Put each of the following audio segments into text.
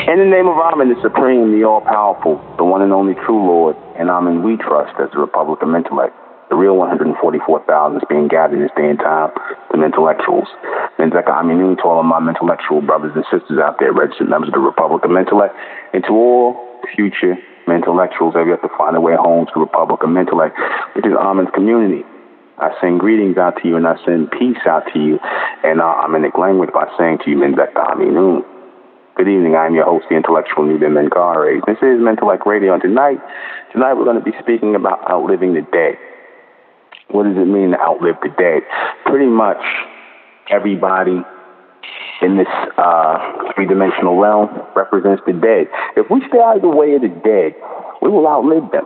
In the name of Almond, the Supreme, the All-Powerful, the one and only true Lord, and Almond we trust as the Republic of Mentellect, the real 144,000 is being gathered in this day and time, the Mentallectuals. To all of my intellectual brothers and sisters out there, registered members of the Republic of Mentellect, and to all future Mentallectuals that have to find their way home to the Republic of Mentellect, which is Almond's community. I send greetings out to you, and I send peace out to you, and I'm in the language by saying to you, Menkaray. Good evening, I'm your host, the intellectual NUBEN MENKARAYZZ. This is Mentellect Radio, and tonight we're going to be speaking about outliving the dead. What does it mean to outlive the dead? Pretty much everybody in this three-dimensional realm represents the dead. If we stay out of the way of the dead, we will outlive them.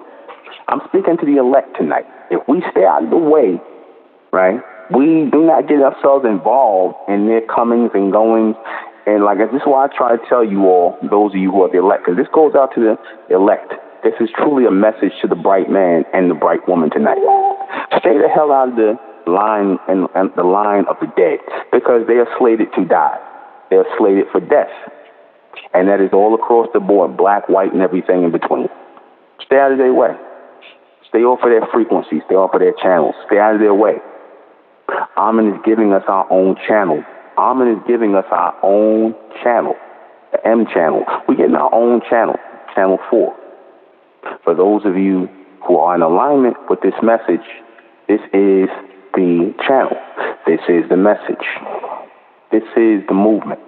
I'm speaking to the elect tonight. If we stay out of the way, right, we do not get ourselves involved in their comings and goings. And this is why I try to tell you all, those of you who are the elect, because this goes out to the elect. This is truly a message to the bright man and the bright woman tonight. Stay the hell out of the line and the line of the dead, because they are slated to die. They are slated for death. And that is all across the board, black, white, and everything in between. Stay out of their way. Stay off of their frequencies. Stay off of their channels. Stay out of their way. Almond is giving us our own channel. Almond is giving us our own channel, the M channel. We're getting our own channel, channel 4. For those of you who are in alignment with this message, this is the channel. This is the message. This is the movement.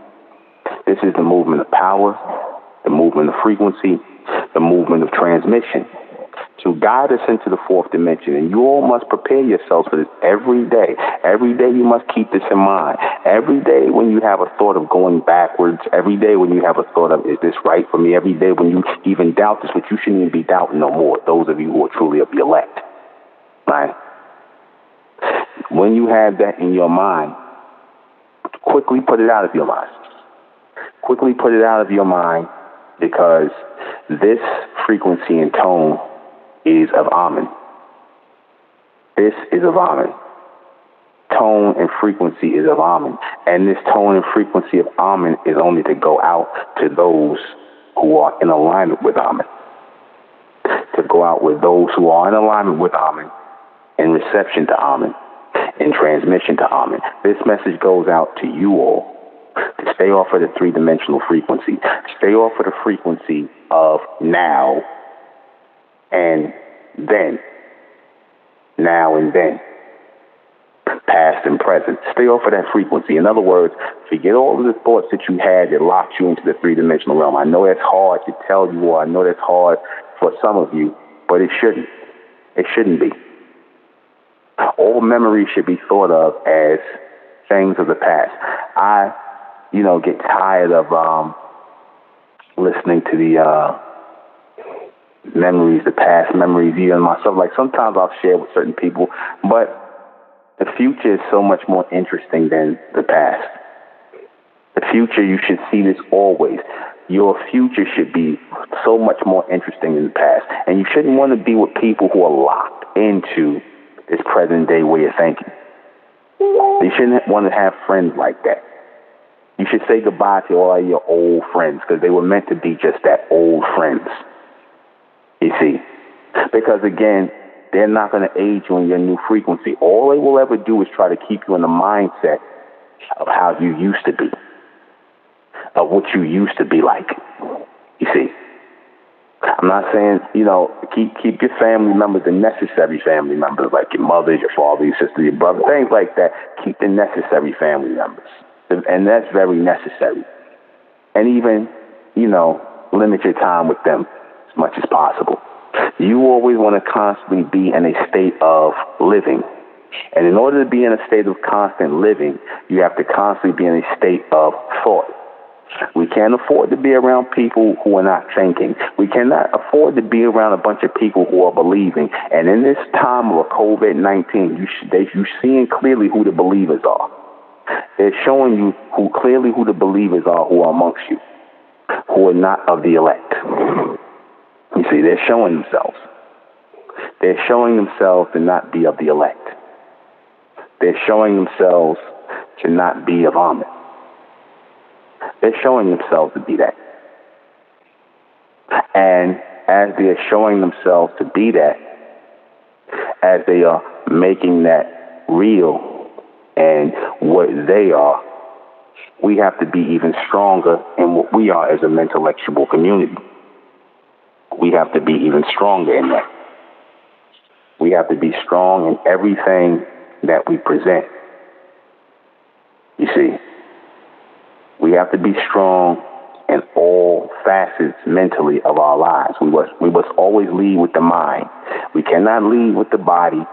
This is the movement of power, the movement of frequency, the movement of transmission to guide us into the fourth dimension. And you all must prepare yourselves for this every day. Every day you must keep this in mind. Every day when you have a thought of going backwards, every day when you have a thought of, is this right for me? Every day when you even doubt this, but you shouldn't even be doubting no more, those of you who are truly of the elect. Right? When you have that in your mind, quickly put it out of your mind. Quickly put it out of your mind, because this frequency and tone is of Almond. This is of Almond. Tone and frequency is of Almond. And this tone and frequency of Almond is only to go out to those who are in alignment with Almond. To go out with those who are in alignment with Almond, in reception to Almond, in transmission to Almond. This message goes out to you all to stay off of the three-dimensional frequency. Stay off of the frequency of now and then. Now and then. Past and present. Stay off of that frequency. In other words, forget all of the thoughts that you had that locked you into the three-dimensional realm. I know that's hard to tell you, or I know that's hard for some of you, but it shouldn't. It shouldn't be. All memories should be thought of as things of the past. I, get tired of listening to the memories, the past memories, even myself. Sometimes I'll share with certain people, but the future is so much more interesting than the past. The future, you should see this always. Your future should be so much more interesting than the past. And you shouldn't want to be with people who are locked into this present day way of thinking. You shouldn't want to have friends like that. You should say goodbye to all your old friends, because they were meant to be just that, old friends. You see? Because again, they're not going to aid you in your new frequency. All they will ever do is try to keep you in the mindset of how you used to be, of what you used to be like. You see? I'm not saying, keep your family members, the necessary family members, like your mother, your father, your sister, your brother, things like that. Keep the necessary family members. And that's very necessary. And even, limit your time with them as much as possible. You always want to constantly be in a state of living. And in order to be in a state of constant living, you have to constantly be in a state of thought. We can't afford to be around people who are not thinking. We cannot afford to be around a bunch of people who are believing. And in this time of COVID-19, you're seeing clearly who the believers are. They're showing you clearly who the believers are who are amongst you, who are not of the elect. You see, they're showing themselves. They're showing themselves to not be of the elect. They're showing themselves to not be of Almond. They're showing themselves to be that. And as they are showing themselves to be that, as they are making that real and what they are, we have to be even stronger in what we are as a mental-intellectual community. We have to be even stronger in that. We have to be strong in everything that we present. You see, we have to be strong in all facets mentally of our lives. We must always lead with the mind. We cannot lead with the body.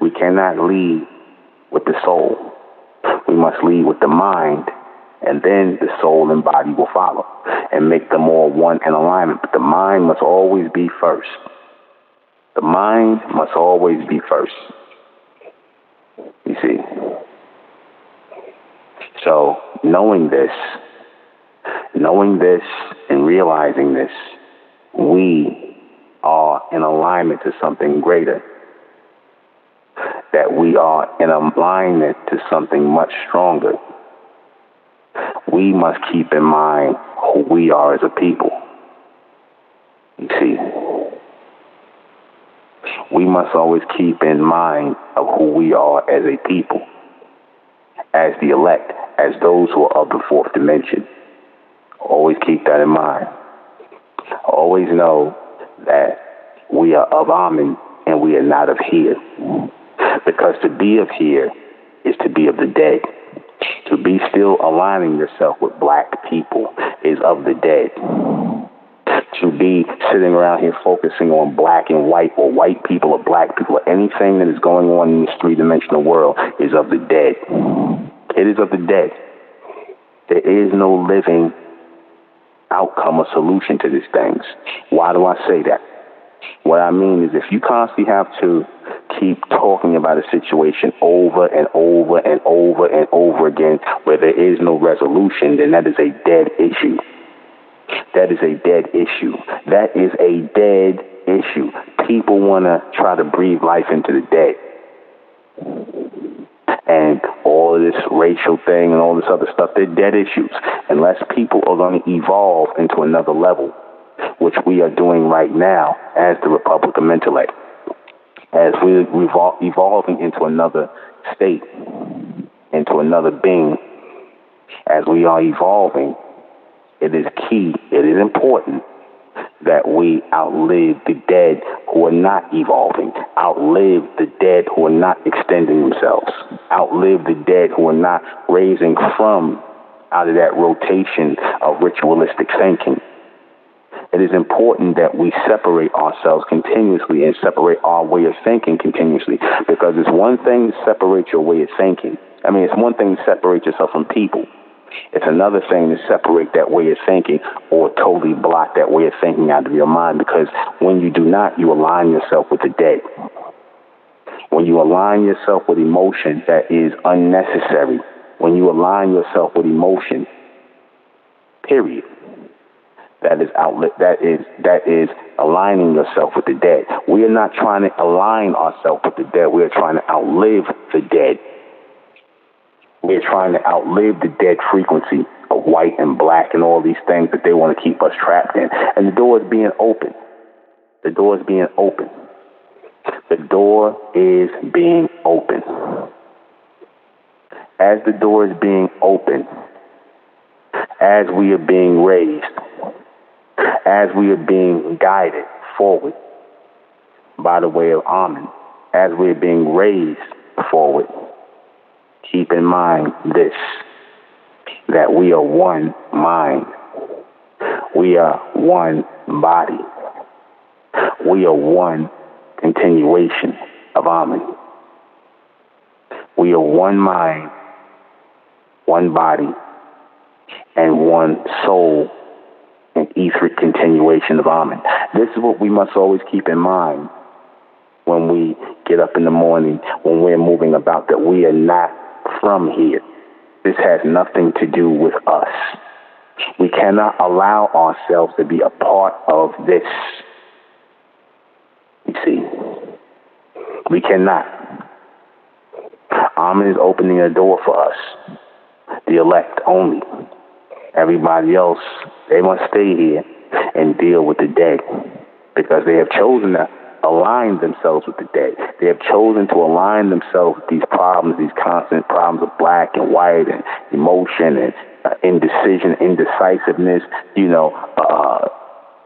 We cannot lead with the soul. We must lead with the mind, and then the soul and body will follow and make them all one in alignment. But the mind must always be first. The mind must always be first. You see. So knowing this and realizing this, we are in alignment to something greater. That we are in alignment to something much stronger. We must keep in mind who we are as a people. You see, we must always keep in mind of who we are as a people, as the elect, as those who are of the fourth dimension. Always keep that in mind. Always know that we are of Almond and we are not of here. Because to be of here is to be of the dead. To be still aligning yourself with black people is of the dead. To be sitting around here focusing on black and white, or white people or black people, or anything that is going on in this three-dimensional world is of the dead. It is of the dead. There is no living outcome or solution to these things. Why do I say that? What I mean is, if you constantly have to keep talking about a situation over and over and over and over again where there is no resolution, then that is a dead issue. That is a dead issue. That is a dead issue. People want to try to breathe life into the dead. And all of this racial thing and all this other stuff, they're dead issues. Unless people are going to evolve into another level, which we are doing right now as the Republic of Mentalists. As we're evolving into another state, into another being, as we are evolving, it is key, it is important that we outlive the dead who are not evolving, outlive the dead who are not extending themselves, outlive the dead who are not raising from out of that rotation of ritualistic thinking. It is important that we separate ourselves continuously and separate our way of thinking continuously, because it's one thing to separate your way of thinking. I mean, it's one thing to separate yourself from people. It's another thing to separate that way of thinking or totally block that way of thinking out of your mind, because when you do not, you align yourself with the dead. When you align yourself with emotion that is unnecessary, when you align yourself with emotion, period, that is aligning yourself with the dead. We are not trying to align ourselves with the dead. We are trying to outlive the dead. We are trying to outlive the dead frequency of white and black and all these things that they want to keep us trapped in. And the door is being open. The door is being open. The door is being open. As the door is being open, as we are being raised, as we are being guided forward by the way of Almond, as we are being raised forward, keep in mind this, that we are one mind. We are one body. We are one continuation of Almond. We are one mind, one body, and one soul, an etheric continuation of Almond. This is what we must always keep in mind when we get up in the morning, when we're moving about, that we are not from here. This has nothing to do with us. We cannot allow ourselves to be a part of this. You see, we cannot. Almond is opening a door for us, the elect only. Everybody else, they must stay here and deal with the dead because they have chosen to align themselves with the dead. They have chosen to align themselves with these problems, these constant problems of black and white and emotion and indecision, indecisiveness,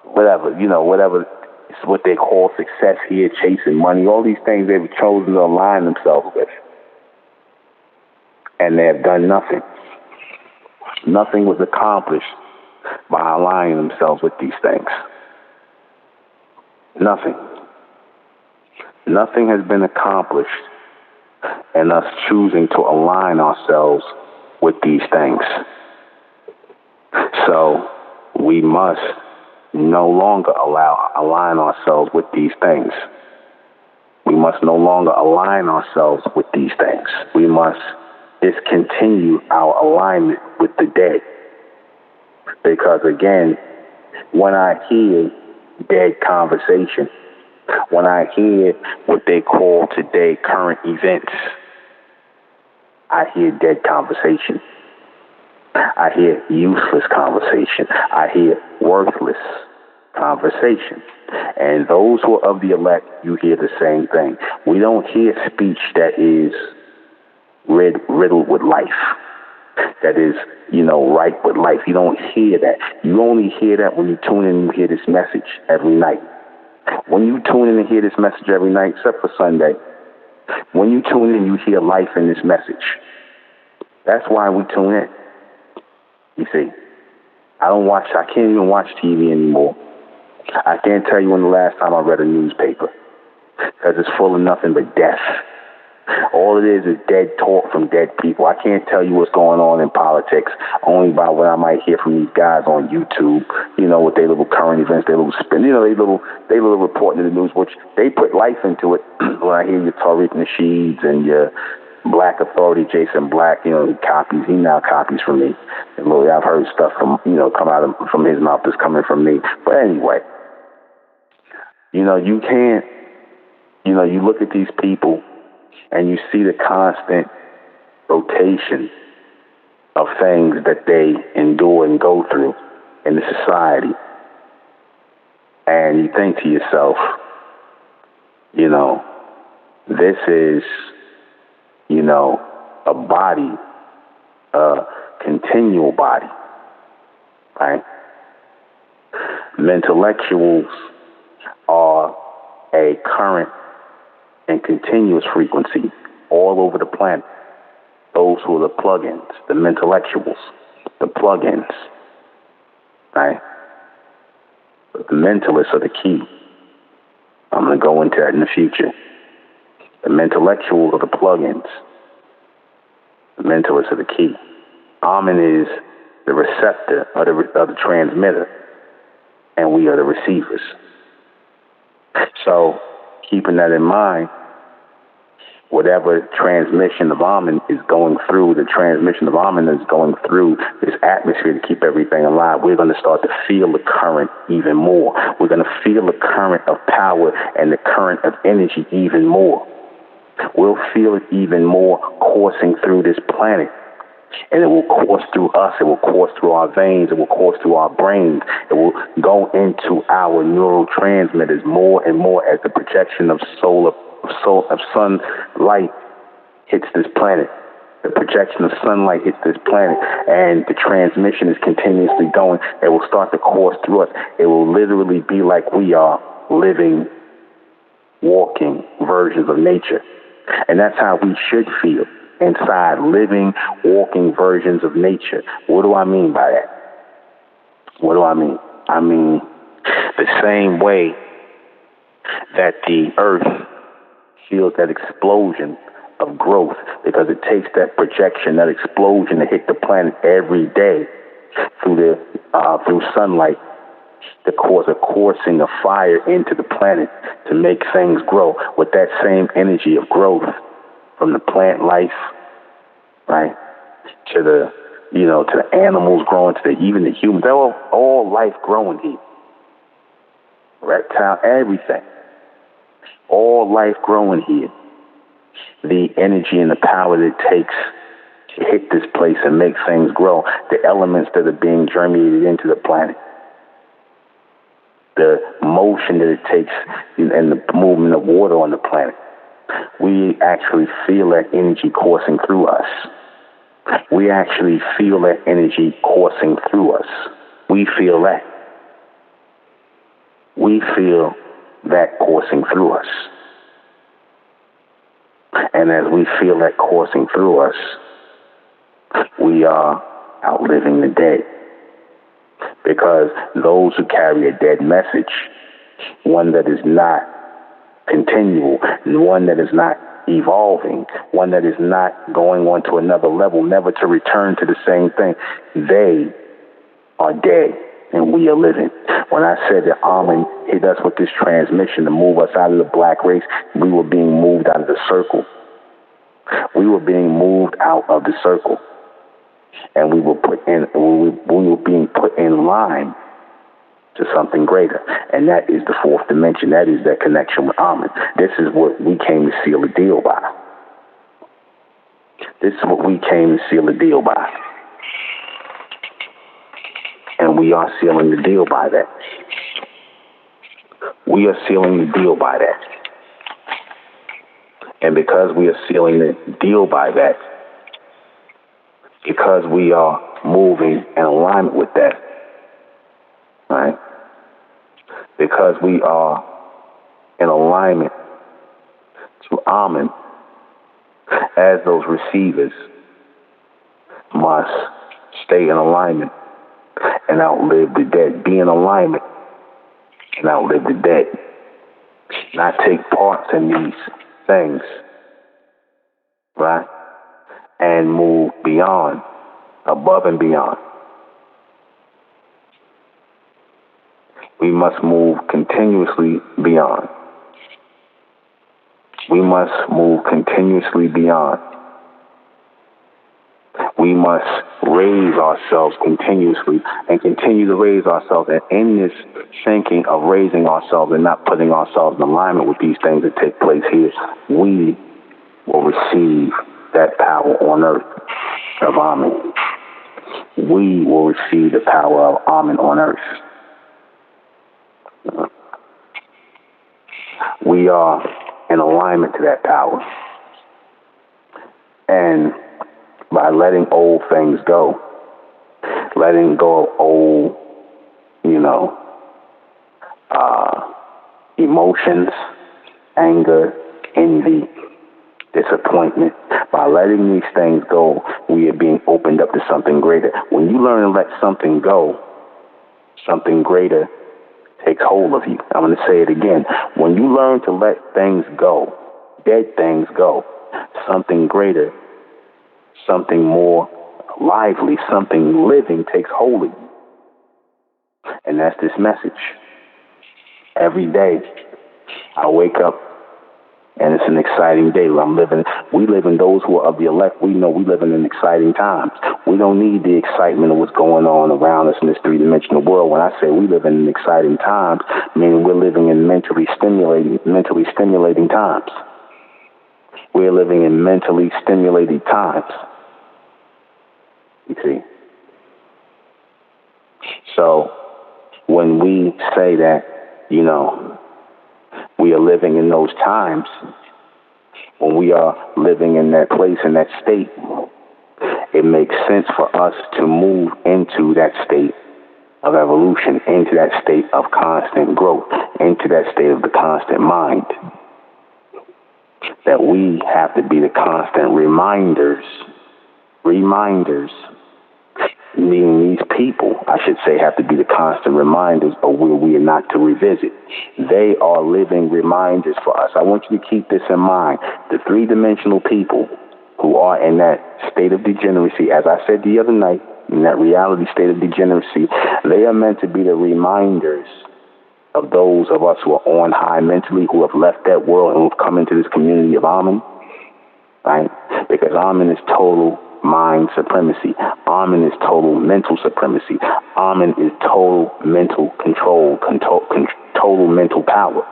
whatever is what they call success here, chasing money, all these things they've chosen to align themselves with. And they have done nothing. Nothing was accomplished by aligning themselves with these things. Nothing. Nothing has been accomplished in us choosing to align ourselves with these things. So we must no longer align ourselves with these things. We must no longer align ourselves with these things. We must discontinue our alignment with the dead. Because again, when I hear dead conversation, when I hear what they call today current events, I hear dead conversation. I hear useless conversation. I hear worthless conversation. And those who are of the elect, you hear the same thing. We don't hear speech that is riddled with life, that is, ripe with life. You don't hear that. You only hear that when you tune in and you hear this message every night. When you tune in and hear this message every night, except for Sunday, when you tune in, you hear life in this message. That's why we tune in. You see, I can't even watch TV anymore. I can't tell you when the last time I read a newspaper, because it's full of nothing but death. All it is dead talk from dead people. I can't tell you what's going on in politics, only by what I might hear from these guys on YouTube, with their little current events, their little spin, they little reporting in the news, which they put life into it. When I hear your Tariq Nasheeds and your Black Authority, Jason Black, he now copies from me. And really, I've heard stuff from, come out from his mouth that's coming from me. But anyway, you can't, you look at these people and you see the constant rotation of things that they endure and go through in the society. And you think to yourself, this is, a body, a continual body, right? Mentallectuals are a current and continuous frequency all over the planet. Those who are the plugins, the mentallectuals, the plugins, right? But the mentalists are the key. I'm going to go into that in the future. The mentallectuals are the plugins. The mentalists are the key. Almond is the receptor of the transmitter, and we are the receivers. So, keeping that in mind, whatever transmission of Almond is going through, the transmission of Almond is going through this atmosphere to keep everything alive, we're going to start to feel the current even more. We're going to feel the current of power and the current of energy even more. We'll feel it even more coursing through this planet. And it will course through us. It will course through our veins. It will course through our brains. It will go into our neurotransmitters more and more as the projection of sunlight hits this planet. The projection of sunlight hits this planet, and the transmission is continuously going. It will start to course through us. It will literally be like we are living, walking versions of nature. And that's how we should feel inside, living, walking versions of nature. What do I mean by that? What do I mean? I mean the same way that the earth feels that explosion of growth, because it takes that projection, that explosion to hit the planet every day through sunlight to cause a coursing of fire into the planet to make things grow with that same energy of growth from the plant life, right, to the to the animals growing, to even the humans. They're all life growing here. Reptile, everything. All life growing here, the energy and the power that it takes to hit this place and make things grow, the elements that are being germinated into the planet, the motion that it takes and the movement of water on the planet. We actually feel that energy coursing through us. We actually feel that energy coursing through us. We feel that. We feel that coursing through us. And as we feel that coursing through us, we are outliving the dead. Because those who carry a dead message, one that is not continual, one that is not evolving, one that is not going on to another level, never to return to the same thing, they are dead and we are living. When I said that Almond hit us with this transmission to move us out of the black race, we were being moved out of the circle. We were being moved out of the circle. And we were being put in line to something greater. And that is the fourth dimension. That is that connection with Almond. This is what we came to seal the deal by. This is what we came to seal the deal by. And we are sealing the deal by that. We are sealing the deal by that. And because we are sealing the deal by that, because we are moving in alignment with that, right? Because we are in alignment to Almond, as those receivers must stay in alignment and outlive the dead. Be in alignment and outlive the dead. Not take parts in these things, right? And move beyond, above and beyond. We must move continuously beyond. We must move continuously beyond. We must raise ourselves continuously and continue to raise ourselves. And in this thinking of raising ourselves and not putting ourselves in alignment with these things that take place here, we will receive that power on earth of Almond. We will receive the power of Almond on earth. We are in alignment to that power. And by letting old things go, letting go of old, emotions, anger, envy, disappointment, by letting these things go, we are being opened up to something greater. When you learn to let something go, something greater takes hold of you. I'm going to say it again. When you learn to let things go, dead things go, something greater, something more lively, something living takes hold of you. And that's this message. Every day I wake up and it's an exciting day. We live in those who are of the elect. We know we live in exciting times. We don't need the excitement of what's going on around us in this three-dimensional world. When I say we live in exciting times, meaning we're living in mentally stimulating times. We're living in mentally stimulated times. You see? So when we say that, we are living in those times, when we are living in that place, in that state, it makes sense for us to move into that state of evolution, into that state of constant growth, into that state of the constant mind. That we have to be the constant reminders, meaning these people, I should say, have to be the constant reminders of where we are not to revisit. They are living reminders for us. I want you to keep this in mind. The three-dimensional people who are in that state of degeneracy, as I said the other night, in that reality state of degeneracy, they are meant to be the reminders of those of us who are on high mentally, who have left that world and who have come into this community of Almond, right? Because Almond is total mind supremacy. Almond is total mental supremacy. Almond is total mental control, total mental power.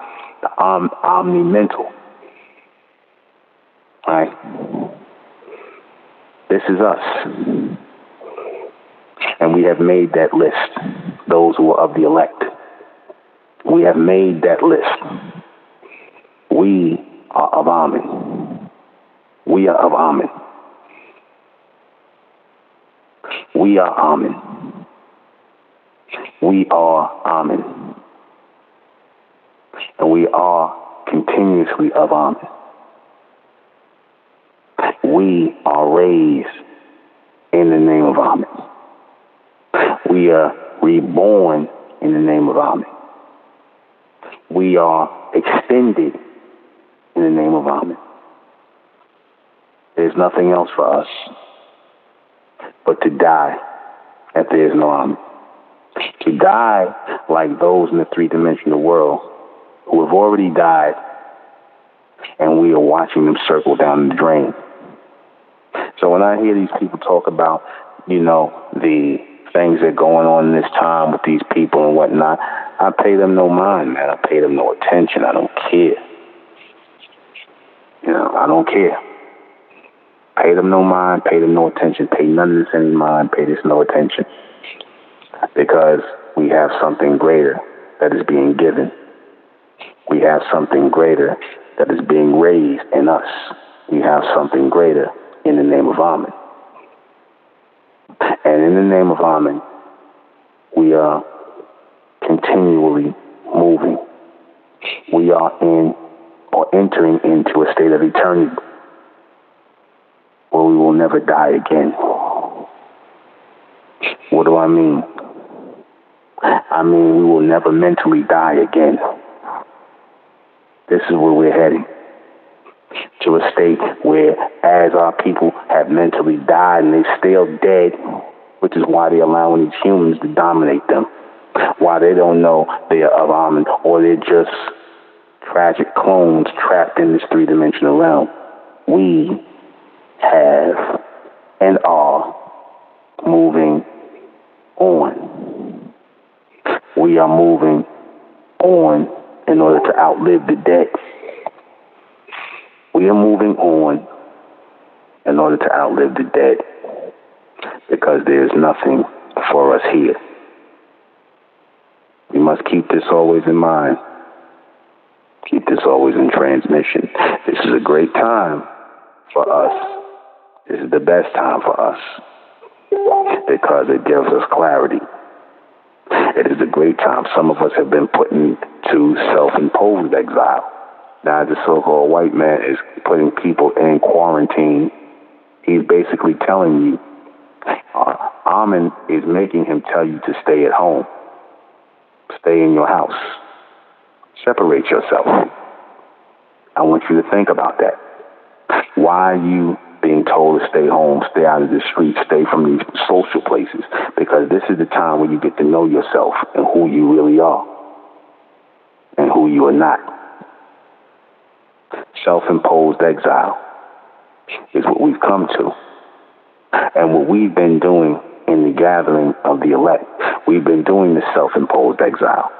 the omni-mental. Right? This is us. And we have made that list, those who are of the elect. We have made that list. We are of Almond. We are of Almond. We are Almond. We are Almond. And we are continuously of Almond. We are raised in the name of Almond. We are reborn in the name of Almond. We are extended in the name of Almond. There's nothing else for us but to die if there is no Almond. To die like those in the three-dimensional world who have already died, and we are watching them circle down the drain. So when I hear these people talk about, the things that are going on in this time with these people and whatnot, I pay them no mind, man. I pay them no attention. I don't care. I don't care. Pay them no mind, pay them no attention, pay none of this any mind, pay this no attention. Because we have something greater that is being given. We have something greater that is being raised in us. We have something greater in the name of Almond. And in the name of Almond, we are continually moving. We are entering into a state of eternity where we will never die again. What do I mean? I mean, we will never mentally die again. This is where we're heading. To a state where, as our people have mentally died and they're still dead, which is why they're allowing these humans to dominate them, why they don't know they are of Almond, or they're just tragic clones trapped in this three-dimensional realm. We have and are moving on. We are moving on in order to outlive the dead. We are moving on in order to outlive the dead, because there is nothing for us here. We must keep this always in mind. Keep this always in transmission. This is a great time for us. This is the best time for us because it gives us clarity. It is a great time. Some of us have been put into self-imposed exile. Now, the so-called white man is putting people in quarantine. He's basically telling you, Almond is making him tell you to stay at home. Stay in your house. Separate yourself. I want you to think about that. Why are you being told to stay home, stay out of the streets, stay from these social places? Because this is the time when you get to know yourself and who you really are and who you are not. Self-imposed exile is what we've come to. And what we've been doing in the gathering of the elect, we've been doing the self-imposed exile.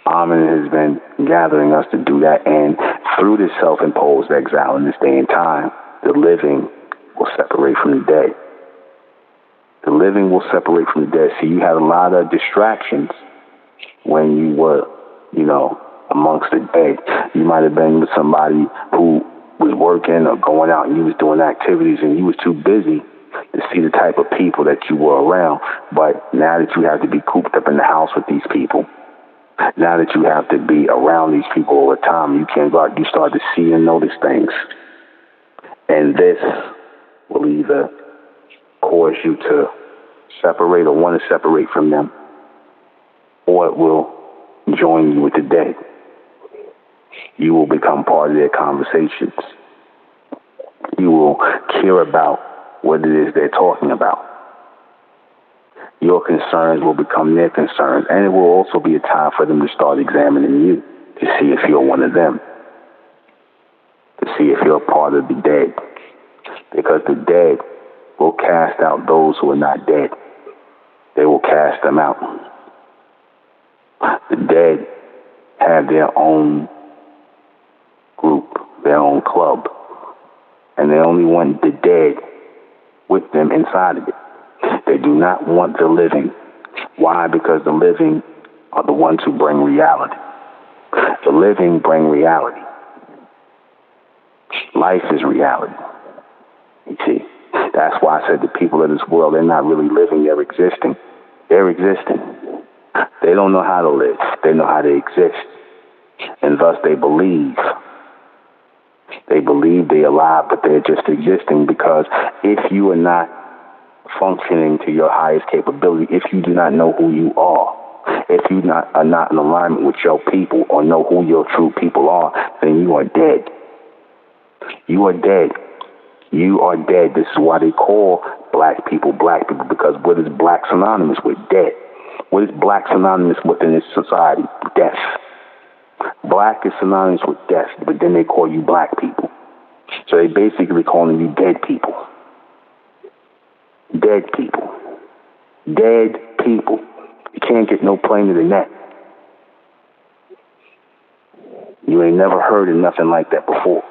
Almond has been gathering us to do that, and through this self-imposed exile in this day and time, the living will separate from the dead. The living will separate from the dead. See, you had a lot of distractions when you were, amongst the dead. You might have been with somebody who was working or going out, and you was doing activities, and you was too busy to see the type of people that you were around. But now that you have to be cooped up in the house with these people, now that you have to be around these people all the time, you can't go out, you start to see and notice things. And this will either cause you to separate or want to separate from them, or it will join you with the dead. You will become part of their conversations. You will care about what it is they're talking about. Your concerns will become their concerns, and it will also be a time for them to start examining you to see if you're one of them, to see if you're part of the dead, because the dead will cast out those who are not dead. They will cast them out. The dead have their own group, their own club, and they only want the dead with them inside of it. They do not want the living. Why? Because the living are the ones who bring reality. The living bring reality. Life is reality. You see, that's why I said the people of this world, they're not really living, they're existing. They're existing. They don't know how to live. They know how to exist. And thus they believe. They believe they're alive, but they're just existing, because if you are not functioning to your highest capability, if you do not know who you are, if you are not in alignment with your people or know who your true people are, then you are dead. You are dead. You are dead. This is why they call black people, because what is black synonymous with? Dead. What is black synonymous with in this society? Death. Black is synonymous with death, but then they call you black people. So they basically calling you dead people. Dead people. Dead people. You can't get no plainer than that. You ain't never heard of nothing like that before.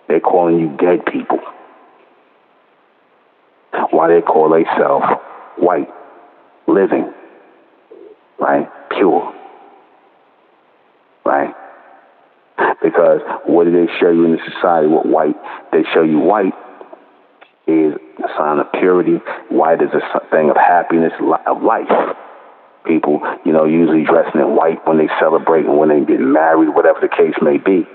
They're calling you dead people. Why they call themselves white, living, right? Pure, right? Because what do they show you in the society with white? They show you white is a sign of purity. White is a thing of happiness, of life. People, usually dressing in white when they celebrate and when they get married, whatever the case may be.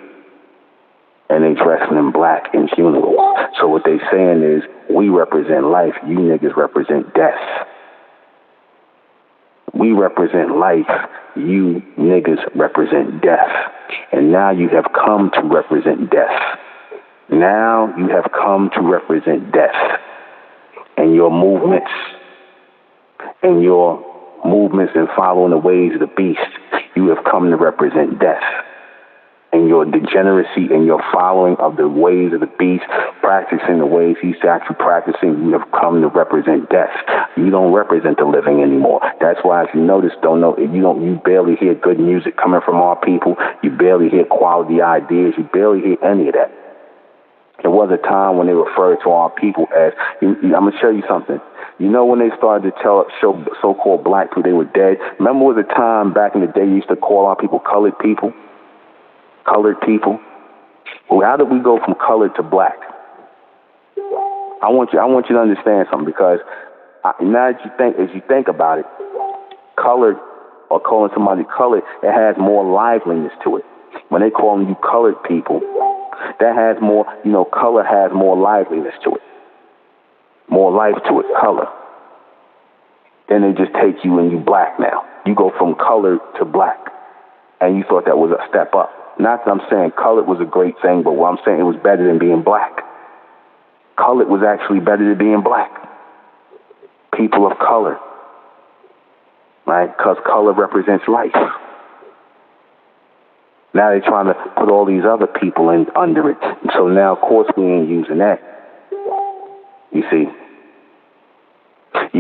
And they dressing in black in funerals. So what they saying is, we represent life, you niggas represent death. We represent life, you niggas represent death. And now you have come to represent death. Now you have come to represent death. And your movements and following the ways of the beast, you have come to represent death. And your degeneracy and your following of the ways of the beast, practicing the ways he's actually practicing, you have come to represent death. You don't represent the living anymore. That's why, if you notice, you barely hear good music coming from our people. You barely hear quality ideas. You barely hear any of that. There was a time when they referred to our people as, I'm going to show you something. When they started to show so-called black people they were dead? Remember there was a time back in the day you used to call our people colored people? Colored people. Well, how did we go from colored to black? I want you to understand something, because now that you think about it, colored, or calling somebody colored, it has more liveliness to it. When they calling you colored people, that has more, color has more liveliness to it, more life to it, color. Then they just take you and you black now. You go from colored to black, and you thought that was a step up. Not that I'm saying colored was a great thing, but what I'm saying, it was better than being black. Colored was actually better than being black. People of color, right? Because color represents life. Now they're trying to put all these other people in under it. So now, of course, we ain't using that. You see.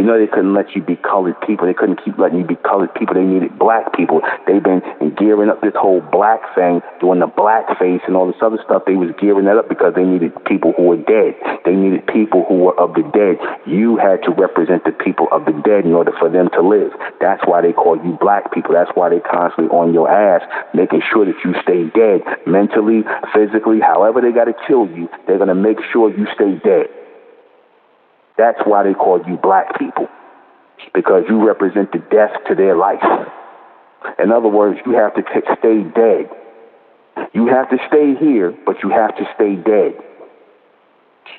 They couldn't let you be colored people. They couldn't keep letting you be colored people. They needed black people. They've been gearing up this whole black thing, doing the black face and all this other stuff. They was gearing that up because they needed people who were dead. They needed people who were of the dead. You had to represent the people of the dead in order for them to live. That's why they call you black people. That's why they constantly on your ass, making sure that you stay dead. Mentally, physically, however they got to kill you, they're going to make sure you stay dead. That's why they call you black people, because you represent the death to their life. In other words, you have to stay dead. You have to stay here, but you have to stay dead.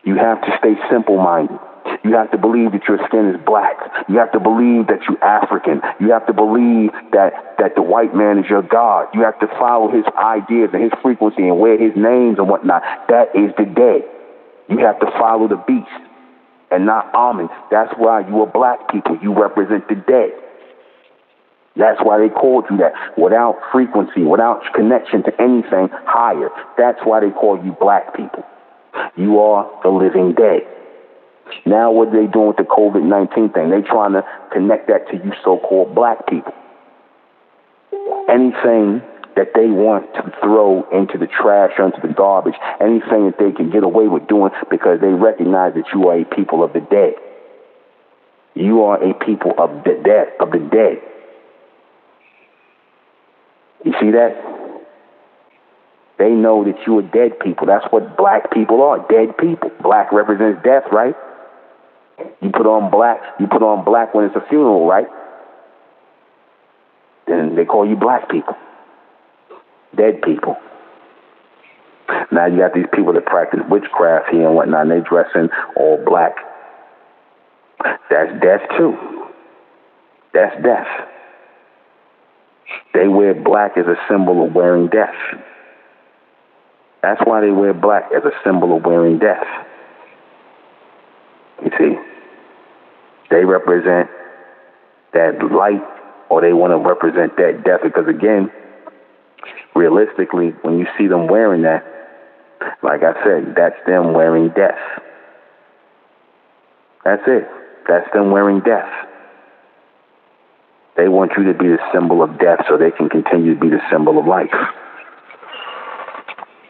You have to stay simple-minded. You have to believe that your skin is black. You have to believe that you're African. You have to believe that the white man is your God. You have to follow his ideas and his frequency and wear his names and whatnot. That is the dead. You have to follow the beast and not Almond. That's why you are black people. You represent the dead. That's why they called you that. Without frequency, without connection to anything higher. That's why they call you black people. You are the living dead. Now what are they doing with the COVID-19 thing? They trying to connect that to you so-called black people. Anything that they want to throw into the trash or into the garbage, anything that they can get away with doing because they recognize that you are a people of the dead. You are a people of the dead, You see that? They know that you are dead people. That's what black people are, dead people. Black represents death, right? You put on black when it's a funeral, right? Then they call you black people. Dead people. Now you got these people that practice witchcraft here and whatnot, and they dress in all black. That's death too. That's death. They wear black as a symbol of wearing death. That's why they wear black, as a symbol of wearing death. You see? They represent that light, or they want to represent that death, because again, realistically, when you see them wearing that, like I said, that's them wearing death. That's it. That's them wearing death. They want you to be the symbol of death so they can continue to be the symbol of life.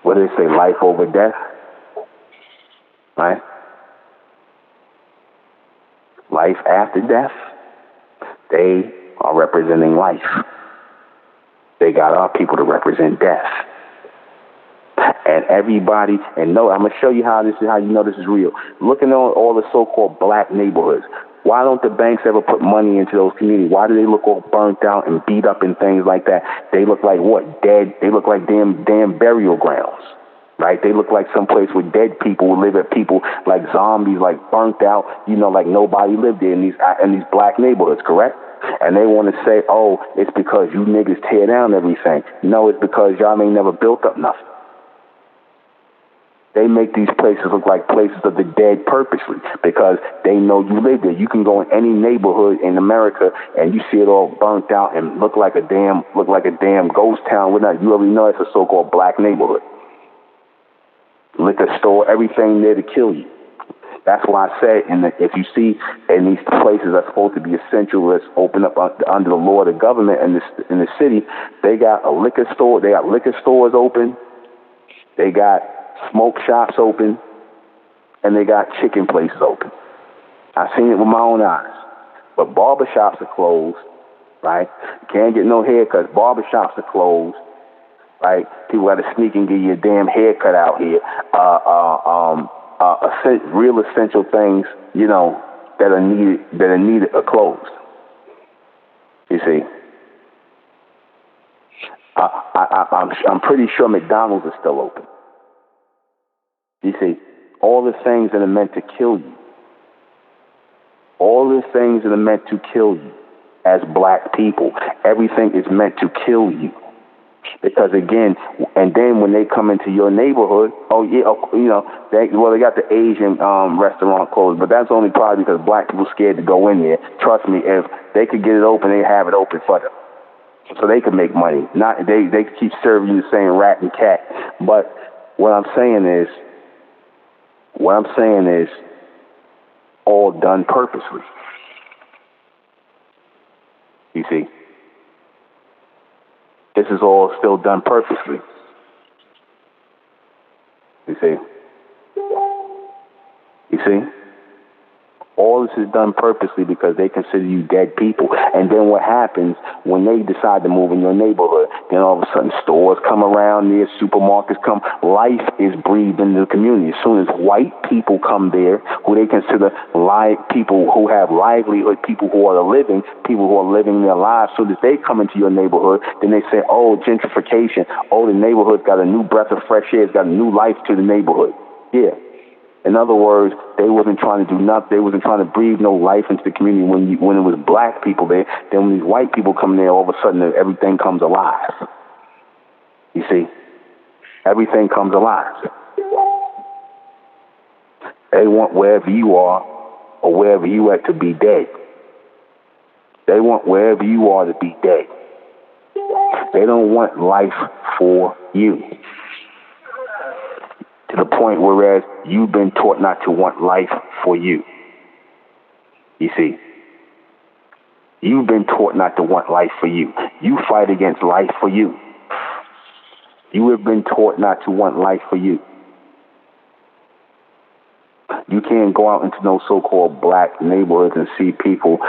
What do they say, life over death? Right? Life after death? They are representing life. They got our people to represent death. And everybody, and no, I'm going to show you how you know this is real. Looking at all the so-called black neighborhoods, why don't the banks ever put money into those communities? Why do they look all burnt out and beat up and things like that? They look like what? Dead. They look like damn burial grounds, right? They look like someplace where dead people live, at people like zombies, like burnt out, like nobody lived there in these black neighborhoods, correct? And they want to say, oh, it's because you niggas tear down everything. No, it's because y'all ain't never built up nothing. They make these places look like places of the dead purposely because they know you live there. You can go in any neighborhood in America and you see it all burnt out and look like a damn ghost town. You already know it's a so-called black neighborhood. Liquor store, everything there to kill you. That's why I said, if you see in these places that are supposed to be essential, let's open up under the law of the government in the city, they got a liquor store. They got liquor stores open. They got smoke shops open, and they got chicken places open. I've seen it with my own eyes. But barbershops are closed, right? Can't get no haircuts. Barbershops are closed, right? People got to sneak and get your damn haircut out here. Real essential things, that are needed are closed. You see, I'm pretty sure McDonald's is still open. You see, all the things that are meant to kill you, all the things that are meant to kill you as black people, everything is meant to kill you. Because again, and then when they come into your neighborhood, they got the Asian restaurant closed, but that's only probably because black people scared to go in there. Trust me, if they could get it open, they have it open for them, so they could make money. Not they could keep serving you the same rat and cat. But what I'm saying is, all done purposely. You see? This is all still done purposely. You see? You see? All this is done purposely because they consider you dead people. And then what happens when they decide to move in your neighborhood? Then all of a sudden stores come around there, supermarkets come. Life is breathed into the community. As soon as white people come there, who they consider people who have livelihood, people who are living their lives, so that they come into your neighborhood, then they say, oh, gentrification. Oh, the neighborhood's got a new breath of fresh air. It's got a new life to the neighborhood. Yeah. In other words, they wasn't trying to do nothing. They wasn't trying to breathe no life into the community when it was black people there. Then when these white people come there, all of a sudden everything comes alive. You see? Everything comes alive. They want wherever you are or wherever you at to be dead. They want wherever you are to be dead. They don't want life for you. To the point whereas you've been taught not to want life for you. You see, you've been taught not to want life for you. You fight against life for you. You have been taught not to want life for you. You can't go out into no so-called black neighborhoods and see people,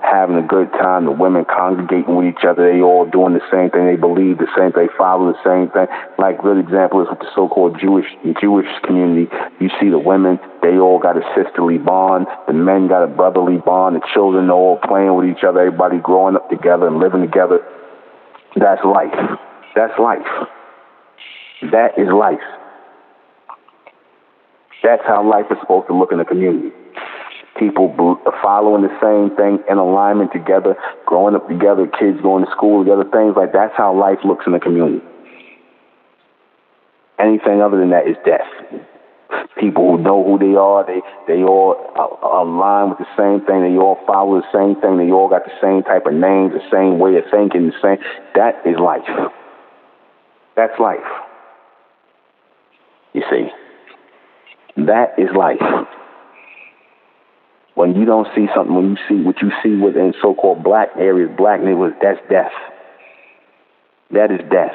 having a good time, the women congregating with each other, they all doing the same thing, they believe the same thing, they follow the same thing. Like, good example is with the so-called Jewish community. You see the women, they all got a sisterly bond, the men got a brotherly bond, the children are all playing with each other, everybody growing up together and living together. That's life. That's life. That is life. That's how life is supposed to look in a community. People following the same thing in alignment together, growing up together, kids going to school together, things like that. That's how life looks in a community. Anything other than that is death. People who know who they are, they all align with the same thing, they all follow the same thing, they all got the same type of names, the same way of thinking, the same. That is life. That's life. You see. That is life. When you don't see something, when you see what you see within so-called black areas, black neighborhoods, that's death. That is death.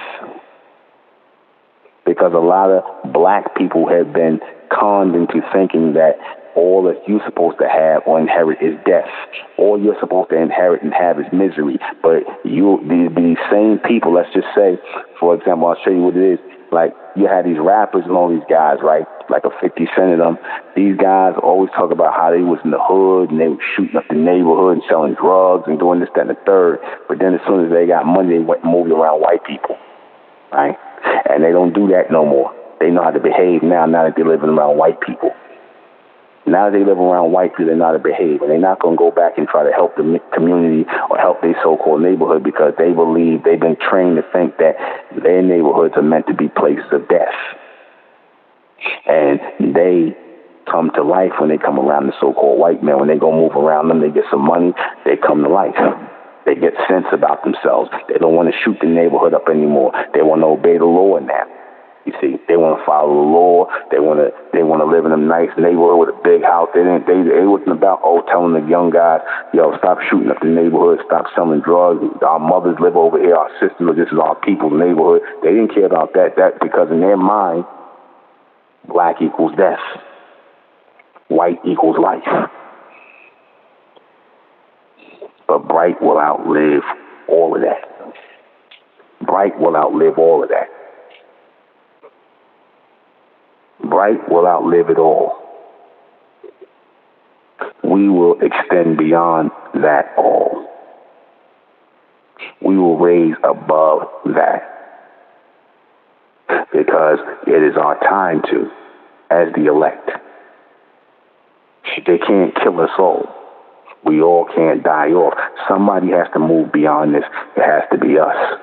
Because a lot of black people have been conned into thinking that all that you're supposed to have or inherit is death. All you're supposed to inherit and have is misery. But these same people, let's just say, for example, I'll show you what it is. Like, you had these rappers and all these guys, right? Like a 50 Cent of them. These guys always talk about how they was in the hood and they were shooting up the neighborhood and selling drugs and doing this, that, and the third. But then as soon as they got money, they went and moved around white people, right? And they don't do that no more. They know how to behave now that they're living around white people. Now they live around white people, they know how to behave, and they're not going to go back and try to help the community or help their so-called neighborhood because they believe they've been trained to think that their neighborhoods are meant to be places of death. And they come to life when they come around the so-called white men. When they go move around them, they get some money, they come to life. They get sense about themselves. They don't want to shoot the neighborhood up anymore. They want to obey the law now. You see, they want to follow the law. They want to live in a nice neighborhood with a big house. They wasn't about telling the young guys, stop shooting up the neighborhood, stop selling drugs. Our mothers live over here. Our sisters, this is our people's neighborhood. They didn't care about that. That's because in their mind, black equals death, white equals life. But Bright will outlive all of that. Bright will outlive all of that. Bright will outlive it all. We will extend beyond that all. We will raise above that. Because it is our time to, as the elect. They can't kill us all. We all can't die off. Somebody has to move beyond this. It has to be us.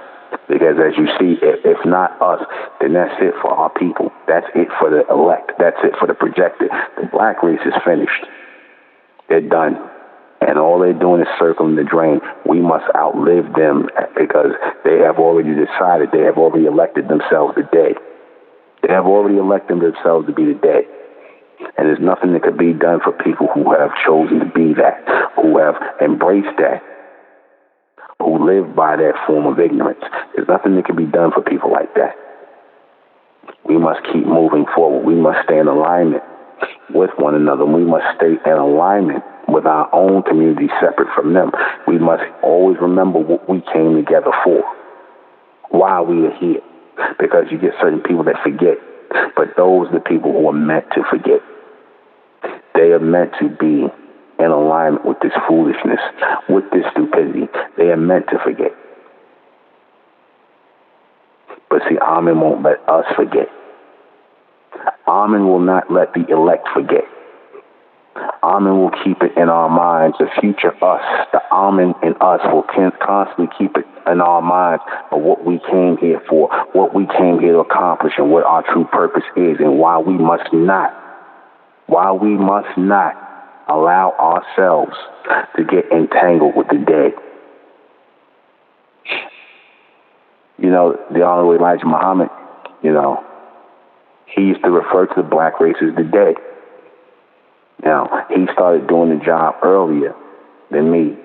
Because as you see, if not us, then that's it for our people. That's it for the elect. That's it for the projected. The black race is finished. They're done. And all they're doing is circling the drain. We must outlive them because they have already decided, they have already elected themselves the dead. They have already elected themselves to be the dead. And there's nothing that could be done for people who have chosen to be that, who have embraced that, who live by that form of ignorance. There's nothing that can be done for people like that. We must keep moving forward. We must stay in alignment with one another. We must stay in alignment with our own community separate from them. We must always remember what we came together for, why we are here. Because you get certain people that forget, but those are the people who are meant to forget. They are meant to be in alignment with this foolishness, with this stupidity. They are meant to forget. But see, Almond won't let us forget. Almond will not let the elect forget. Almond will keep it in our minds. The future us, the Almond in us will constantly keep it in our minds of what we came here for, what we came here to accomplish, and what our true purpose is, and why we must not allow ourselves to get entangled with the dead. The Honorable Elijah Muhammad, he used to refer to the black race as the dead. Now, he started doing the job earlier than me.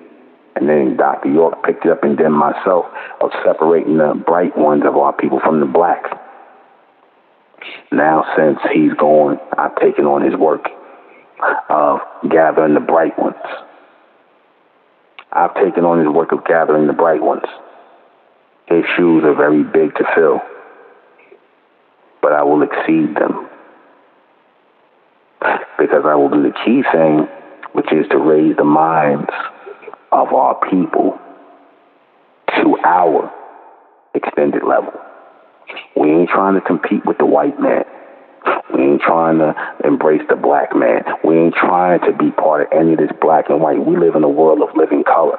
And then Dr. York picked it up, and then myself, of separating the bright ones of our people from the black. Now, since he's gone, I've taken on his work of gathering the bright ones. I've taken on his work of gathering the bright ones. His shoes are very big to fill, but I will exceed them. Because I will do the key thing, which is to raise the minds of our people to our extended level. We ain't trying to compete with the white man. We ain't trying to embrace the black man. We ain't trying to be part of any of this black and white. We live in a world of living color.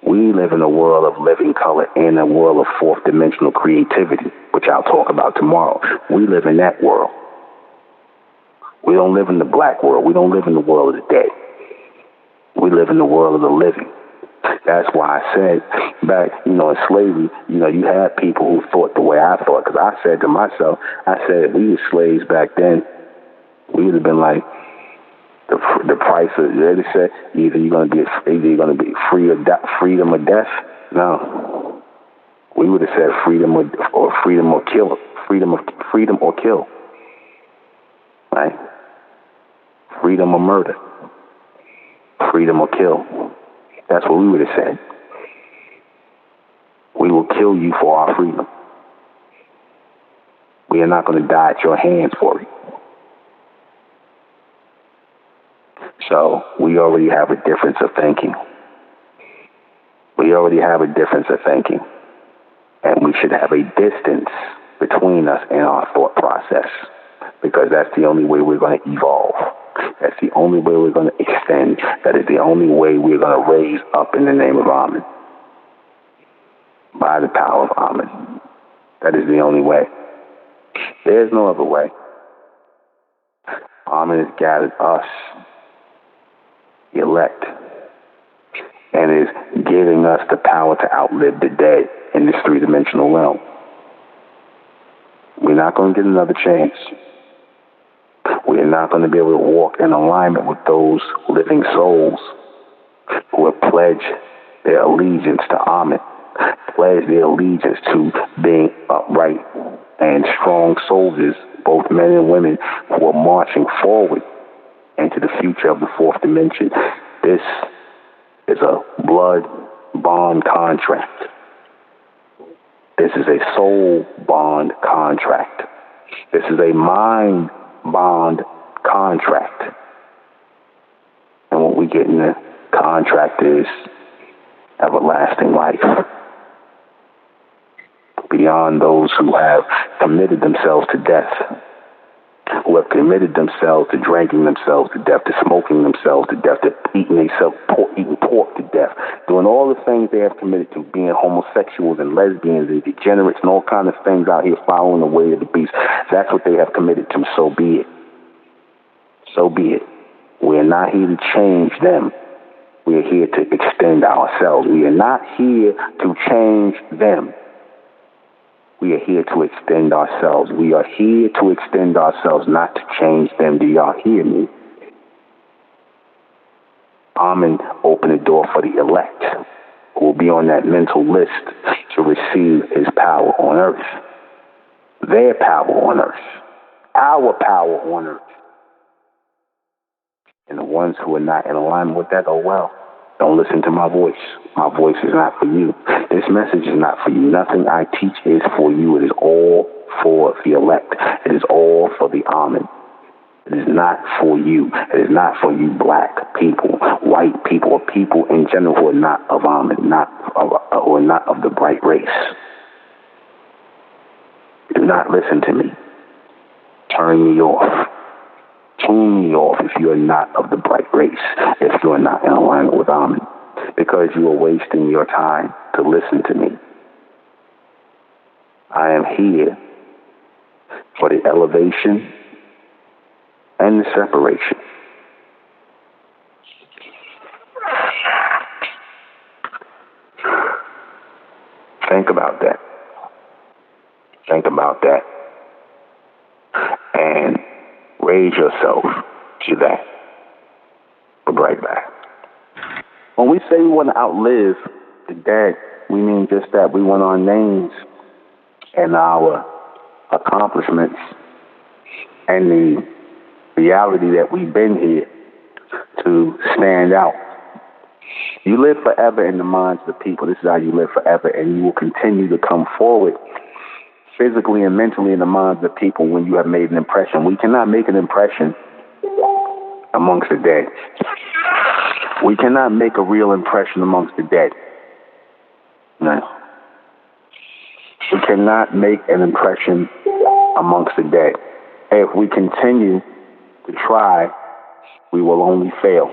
We live in a world of living color and a world of fourth dimensional creativity, which I'll talk about tomorrow. We live in that world. We don't live in the black world. We don't live in the world of the dead. We live in the world of the living. That's why I said back, in slavery, you had people who thought the way I thought. Because I said to myself, if we were slaves back then, we would have been like, the price of, they said, either you're going to be freedom or death. No. We would have said freedom or kill. Freedom or kill. Right? Freedom or murder. Freedom or kill. That's what we would have said. We will kill you for our freedom. We are not going to die at your hands for it. So we already have a difference of thinking. We already have a difference of thinking. And we should have a distance between us and our thought process. Because that's the only way we're going to evolve. That's the only way we're going to extend. That is the only way we're going to raise up in the name of Almond. By the power of Almond. That is the only way. There's no other way. Almond has gathered us, the elect, and is giving us the power to outlive the dead in this three-dimensional realm. We're not going to get another chance. We are not going to be able to walk in alignment with those living souls who have pledged their allegiance to Almond, pledged their allegiance to being upright and strong soldiers, both men and women, who are marching forward into the future of the fourth dimension. This is a blood bond contract. This is a soul bond contract. This is a mind bond contract. And what we get in the contract is everlasting life. Beyond those who have committed themselves to death, who have committed themselves to drinking themselves to death, to smoking themselves to death, to eating pork to death, doing all the things they have committed to, being homosexuals and lesbians and degenerates and all kinds of things out here following the way of the beast. That's what they have committed to. So be it. So be it. We are not here to change them. We are here to extend ourselves. We are not here to change them. We are here to extend ourselves. We are here to extend ourselves, not to change them. Do y'all hear me? Almond opened the door for the elect, who will be on that mental list to receive his power on earth. Their power on earth. Our power on earth. And the ones who are not in alignment with that, oh well, don't listen to my voice. My voice is not for you. This message is not for you. Nothing I teach is for you. It is all for the elect. It is all for the Almond. It is not for you. It is not for you black people, white people, or people in general who are not of Almond, who are not of the bright race. Do not listen to me. Turn me off. Tune me off if you are not of the bright race, if you are not in alignment with Almond, because you are wasting your time to listen to me. I am here for the elevation and the separation. Think about that. Think about that. And raise yourself to that. We'll be right back. When we say we want to outlive the dead, we mean just that. We want our names and our accomplishments and the reality that we've been here to stand out. You live forever in the minds of the people. This is how you live forever, and you will continue to come forward physically and mentally in the minds of the people when you have made an impression. We cannot make an impression amongst the dead. We cannot make a real impression amongst the dead. No. We cannot make an impression amongst the dead. If we continue to try, we will only fail.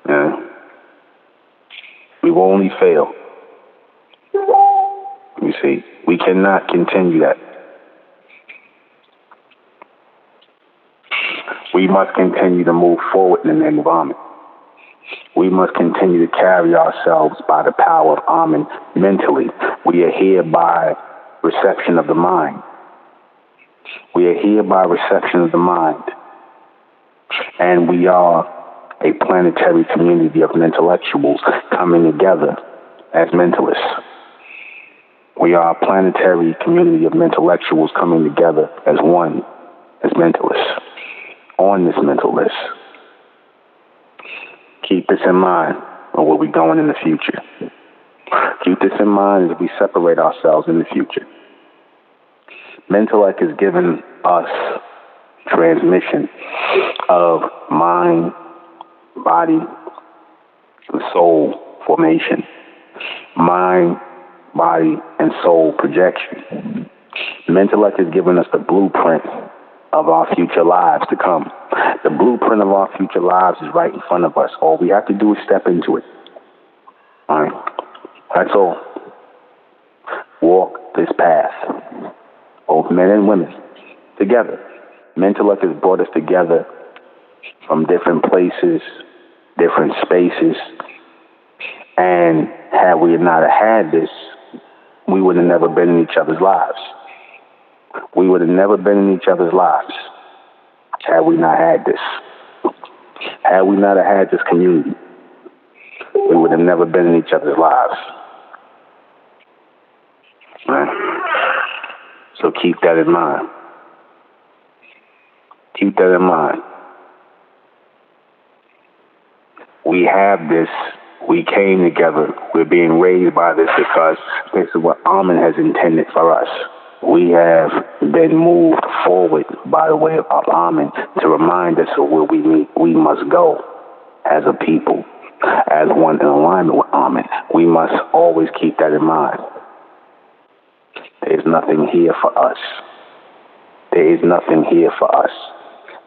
Yeah. We will only fail. You see, we cannot continue that. We must continue to move forward in the name of Almond. We must continue to carry ourselves by the power of Almond mentally. We are here by reception of the mind. We are here by reception of the mind. And we are a planetary community of intellectuals coming together as mentalists. We are a planetary community of intellectuals coming together as one, as mentalists, on this mental list. Keep this in mind on where we're going in the future. Keep this in mind as we separate ourselves in the future. Mentellect has given us transmission of mind, body, and soul formation. Mind, body, and soul projection. Mentellect has given us the blueprint of our future lives to come. The blueprint of our future lives is right in front of us. All we have to do is step into it. All right? That's all. Walk this path. Both men and women together. Mentellect has brought us together from different places, different spaces. And had we not had this, we would have never been in each other's lives. We would have never been in each other's lives had we not had this. Had we not had this community, we would have never been in each other's lives. Right? So keep that in mind. Keep that in mind. We have this. We came together. We're being raised by this because this is what Almond has intended for us. We have been moved forward by the way of Almond to remind us of where we must go as a people, as one in alignment with Almond. We must always keep that in mind. There's nothing here for us. There is nothing here for us.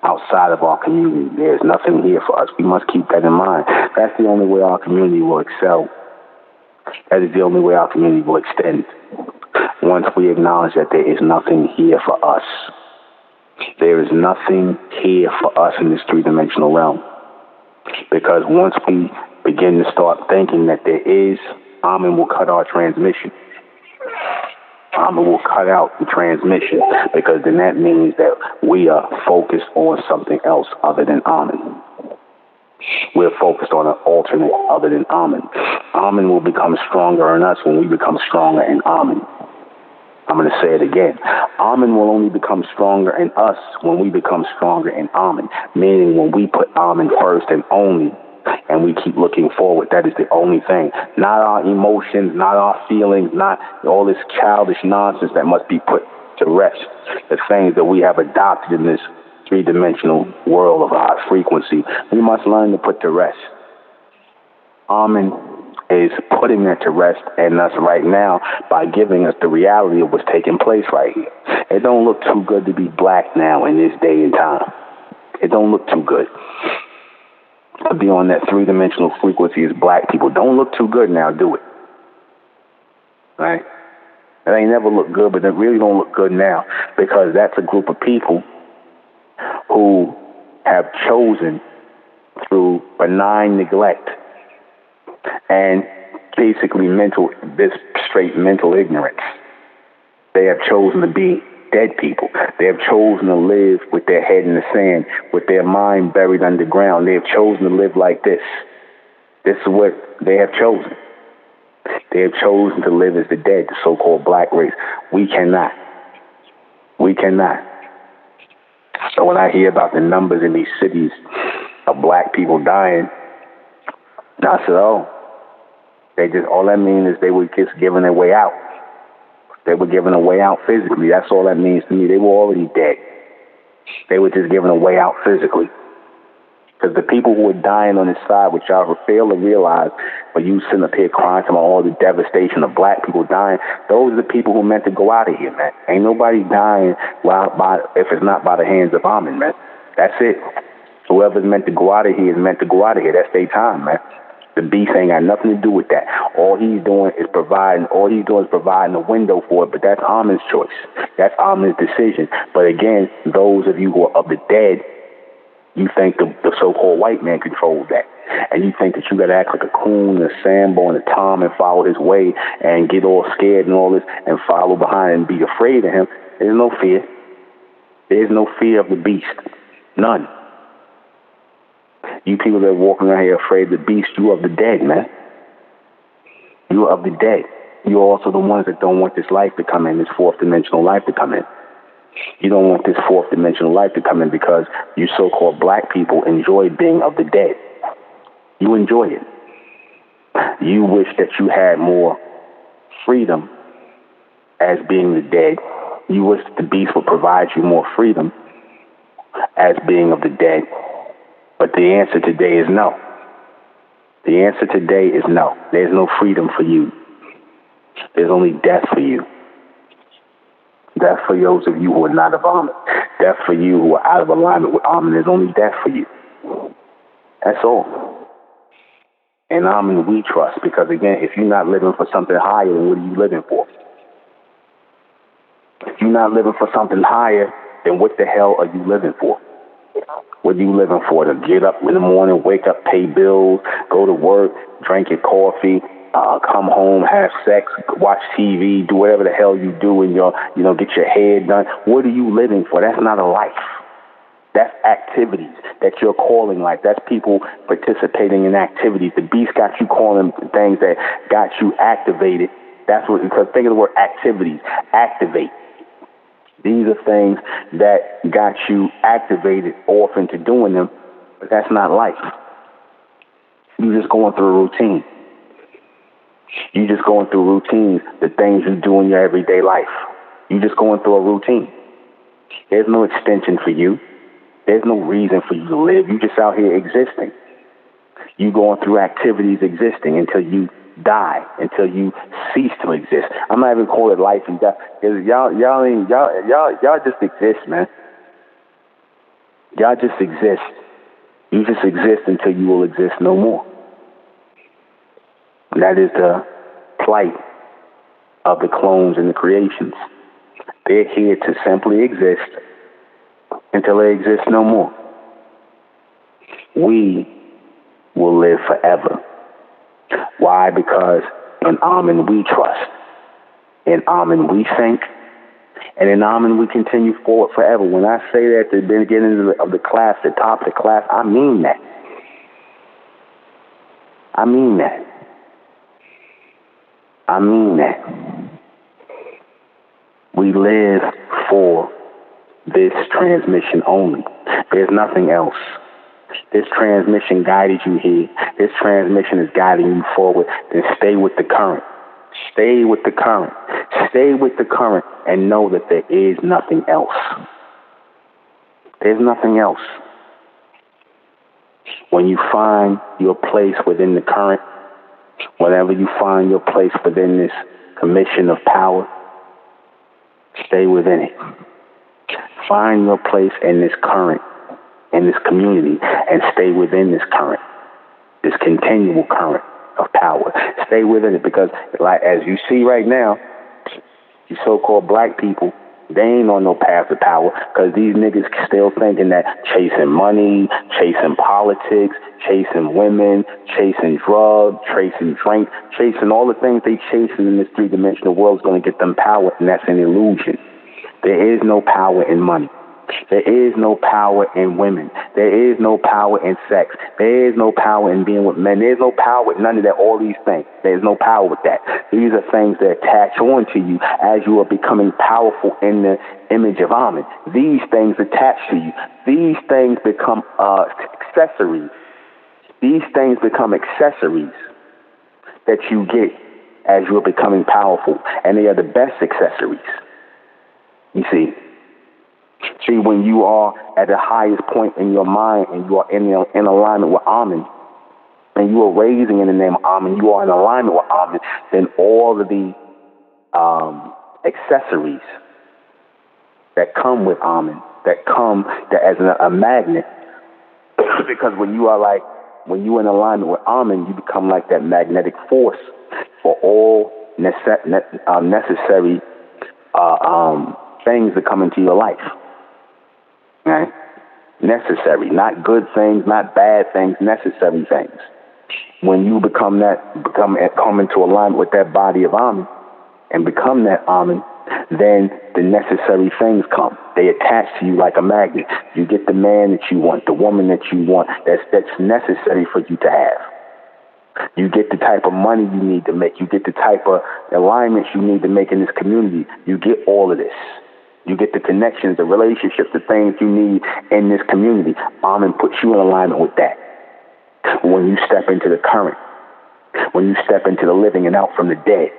Outside of our community, there's nothing here for us. We must keep that in mind. That's the only way our community will excel. That is the only way our community will extend. Once we acknowledge that there is nothing here for us. There is nothing here for us in this three-dimensional realm. Because once we begin to start thinking that there is, Almond will cut our transmission. Almond will cut out the transmission, because then that means that we are focused on something else other than Almond. We're focused on an alternate other than Almond. Almond will become stronger in us when we become stronger in Almond. I'm going to say it again. Almond will only become stronger in us when we become stronger in Almond, meaning when we put Almond first and only, and we keep looking forward. That is the only thing. Not our emotions, not our feelings, not all this childish nonsense that must be put to rest. The things that we have adopted in this three-dimensional world of high frequency, we must learn to put to rest. Almond is putting that to rest in us right now by giving us the reality of what's taking place right here. It don't look too good to be black now in this day and time. It don't look too good. To be on that three-dimensional frequency as black people. Don't look too good now, do it. Right? It ain't never looked good, but it really don't look good now, because that's a group of people who have chosen through benign neglect and basically this straight mental ignorance. They have chosen to be dead people. They have chosen to live with their head in the sand, with their mind buried underground. They have chosen to live like this. This is what they have chosen. They have chosen to live as the dead, the so-called black race. We cannot. We cannot. So when I hear about the numbers in these cities of black people dying, I said, oh, all that means is they were just giving their way out. They were giving a way out physically. That's all that means to me. They were already dead. They were just giving a way out physically. Because the people who are dying on this side, which y'all fail to realize, when you sitting up here crying about all the devastation of black people dying, those are the people who meant to go out of here, man. Ain't nobody dying if it's not by the hands of Almond, man. That's it. Whoever's meant to go out of here is meant to go out of here. That's their time, man. The beast ain't got nothing to do with that. All he's doing is providing a window for it, but that's Almond's choice. That's Almond's decision. But again, those of you who are of the dead, you think the so-called white man controls that. And you think that you got to act like a coon, a Sambo, and a Tom and follow his way and get all scared and all this and follow behind and be afraid of him. There's no fear. There's no fear of the beast. None. You people that are walking around here afraid of the beast, you are of the dead, man. You are of the dead. You're also the ones that don't want this life to come in, this fourth dimensional life to come in. You don't want this fourth dimensional life to come in because you so-called black people enjoy being of the dead. You enjoy it. You wish that you had more freedom as being the dead. You wish that the beast would provide you more freedom as being of the dead. But the answer today is no. The answer today is no. There's no freedom for you. There's only death for you. Death for those of you who are not of Almond. Death for you who are out of alignment with Almond. There's only death for you. That's all. And Almond we trust, because again, if you're not living for something higher, then what are you living for? If you're not living for something higher, then what the hell are you living for? What are you living for? To get up in the morning, wake up, pay bills, go to work, drink your coffee, come home, have sex, watch TV, do whatever the hell you do and get your hair done. What are you living for? That's not a life. That's activities that you're calling life. That's people participating in activities. The beast got you calling things that got you activated. That's what, because think of the word activities. Activate. These are things that got you activated off into doing them, but that's not life. You're just going through a routine. You're just going through routines, the things you do in your everyday life. You're just going through a routine. There's no extension for you. There's no reason for you to live. You're just out here existing. You're going through activities existing until you die, until you cease to exist. I'm not even calling it life and death, because y'all just exist, man. Y'all just exist. You just exist until you will exist no more. And that is the plight of the clones and the creations. They're here to simply exist until they exist no more. We will live forever. Why? Because in Almond we trust. In Almond we think. And in Almond we continue forward forever. When I say that at the beginning of the class, the top of the class, I mean that. I mean that. I mean that. We live for this transmission only. There's nothing else. This transmission guided you here. This transmission is guiding you forward. Then stay with the current. Stay with the current. Stay with the current and know that there is nothing else. There's nothing else. When you find your place within the current, whenever you find your place within this commission of power, stay within it. Find your place in this current, in this community, and stay within this current, this continual current of power. Stay within it, because like as you see right now, you so-called black people, they ain't on no path to power, because these niggas still thinking that chasing money, chasing politics, chasing women, chasing drugs, chasing drink, chasing all the things they chasing in this three-dimensional world is going to get them power, and that's an illusion. There is no power in money. There is no power in women. There is no power in sex. There is no power in being with men. There's no power with none of that, all these things. There's no power with that. These are things that attach on to you as you are becoming powerful in the image of Almond. These things attach to you. These things become accessories. These things become accessories that you get as you are becoming powerful. And they are the best accessories. You see? See, when you are at the highest point in your mind and you are in alignment with Almond, and you are raising in the name of Almond, you are in alignment with Almond, then all of the accessories that come with Almond, that come as a magnet, because when you're in alignment with Almond, you become like that magnetic force for all necessary things that come into your life. Right? Necessary, not good things, not bad things, necessary things. When you come into alignment with that body of Almond and become that Almond, then the necessary things come. They attach to you like a magnet. You get the man that you want, the woman that you want, that's necessary for you to have. You get the type of money you need to make. You get the type of alignments you need to make in this community. You get all of this. You get the connections, the relationships, the things you need in this community. Almond puts you in alignment with that. When you step into the current, when you step into the living and out from the dead.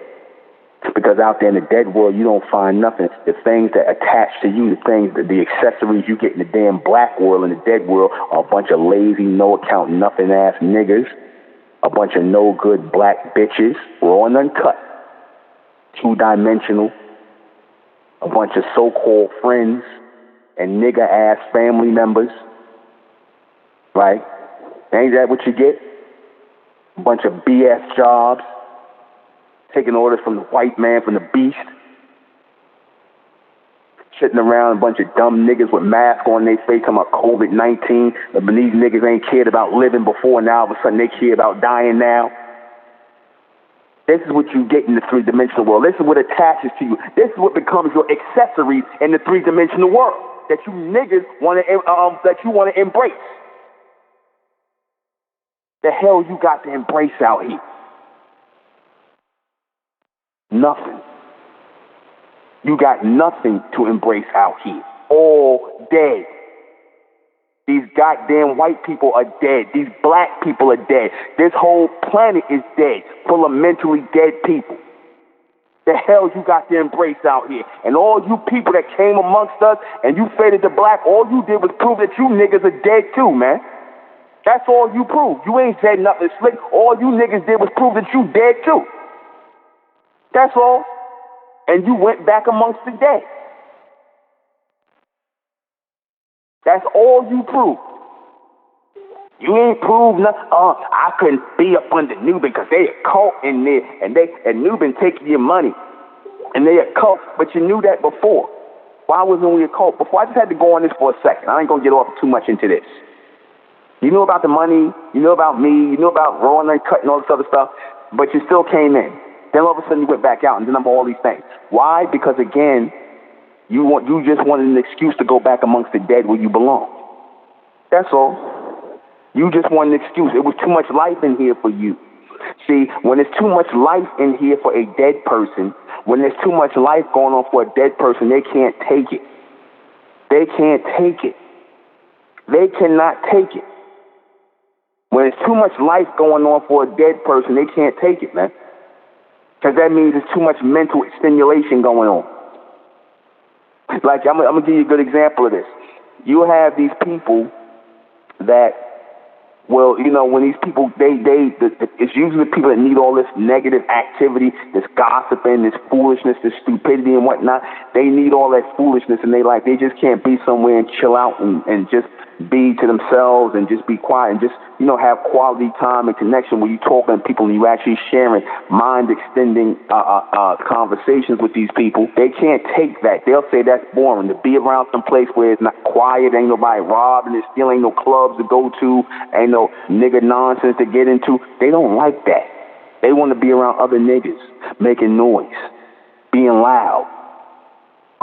Because out there in the dead world, you don't find nothing. The things that attach to you, the accessories you get in the damn black world and the dead world are a bunch of lazy, no-account, nothing-ass niggas, a bunch of no-good black bitches, raw and uncut, two-dimensional, a bunch of so-called friends and nigger-ass family members, right? Ain't that what you get? A bunch of BS jobs, taking orders from the white man, from the beast, sitting around a bunch of dumb niggas with masks on their face talking about COVID-19, but these niggas ain't cared about living before, now all of a sudden they care about dying now. This is what you get in the three-dimensional world. This is what attaches to you. This is what becomes your accessories in the three-dimensional world that you niggas want to embrace. The hell you got to embrace out here? Nothing. You got nothing to embrace out here. All dead. These goddamn white people are dead. These black people are dead. This whole planet is dead, full of mentally dead people. The hell you got to embrace out here? And all you people that came amongst us and you faded to black, all you did was prove that you niggas are dead too, man. That's all you proved. You ain't said nothing slick. All you niggas did was prove that you dead too. That's all. And you went back amongst the dead. That's all you proved. You ain't proved nothing. I couldn't be up under NUBEN because they a cult in there, and NUBEN taking your money, and they a cult. But you knew that before. Why wasn't we a cult before? I just had to go on this for a second. I ain't gonna get off too much into this. You knew about the money. You knew about me. You knew about raw and uncut and all this other stuff, but you still came in. Then all of a sudden you went back out and did all these things. Why? Because again, you just wanted an excuse to go back amongst the dead where you belong. That's all. You just wanted an excuse. It was too much life in here for you. See, when there's too much life in here for a dead person, when there's too much life going on for a dead person, they can't take it. They can't take it. They cannot take it. When there's too much life going on for a dead person, they can't take it, man. Because that means there's too much mental stimulation going on. Like, I'm going to give you a good example of this. You have these people that, well, you know, when these people, it's usually the people that need all this negative activity, this gossiping, this foolishness, this stupidity and whatnot. They need all that foolishness, and they just can't be somewhere and chill out and just be to themselves and just be quiet and just, you know, have quality time and connection where you talking to people and you actually sharing mind-extending conversations with these people. They can't take that. They'll say that's boring. To be around some place where it's not quiet, ain't nobody robbing, there still ain't no clubs to go to, ain't no nigga nonsense to get into. They don't like that. They want to be around other niggas, making noise, being loud,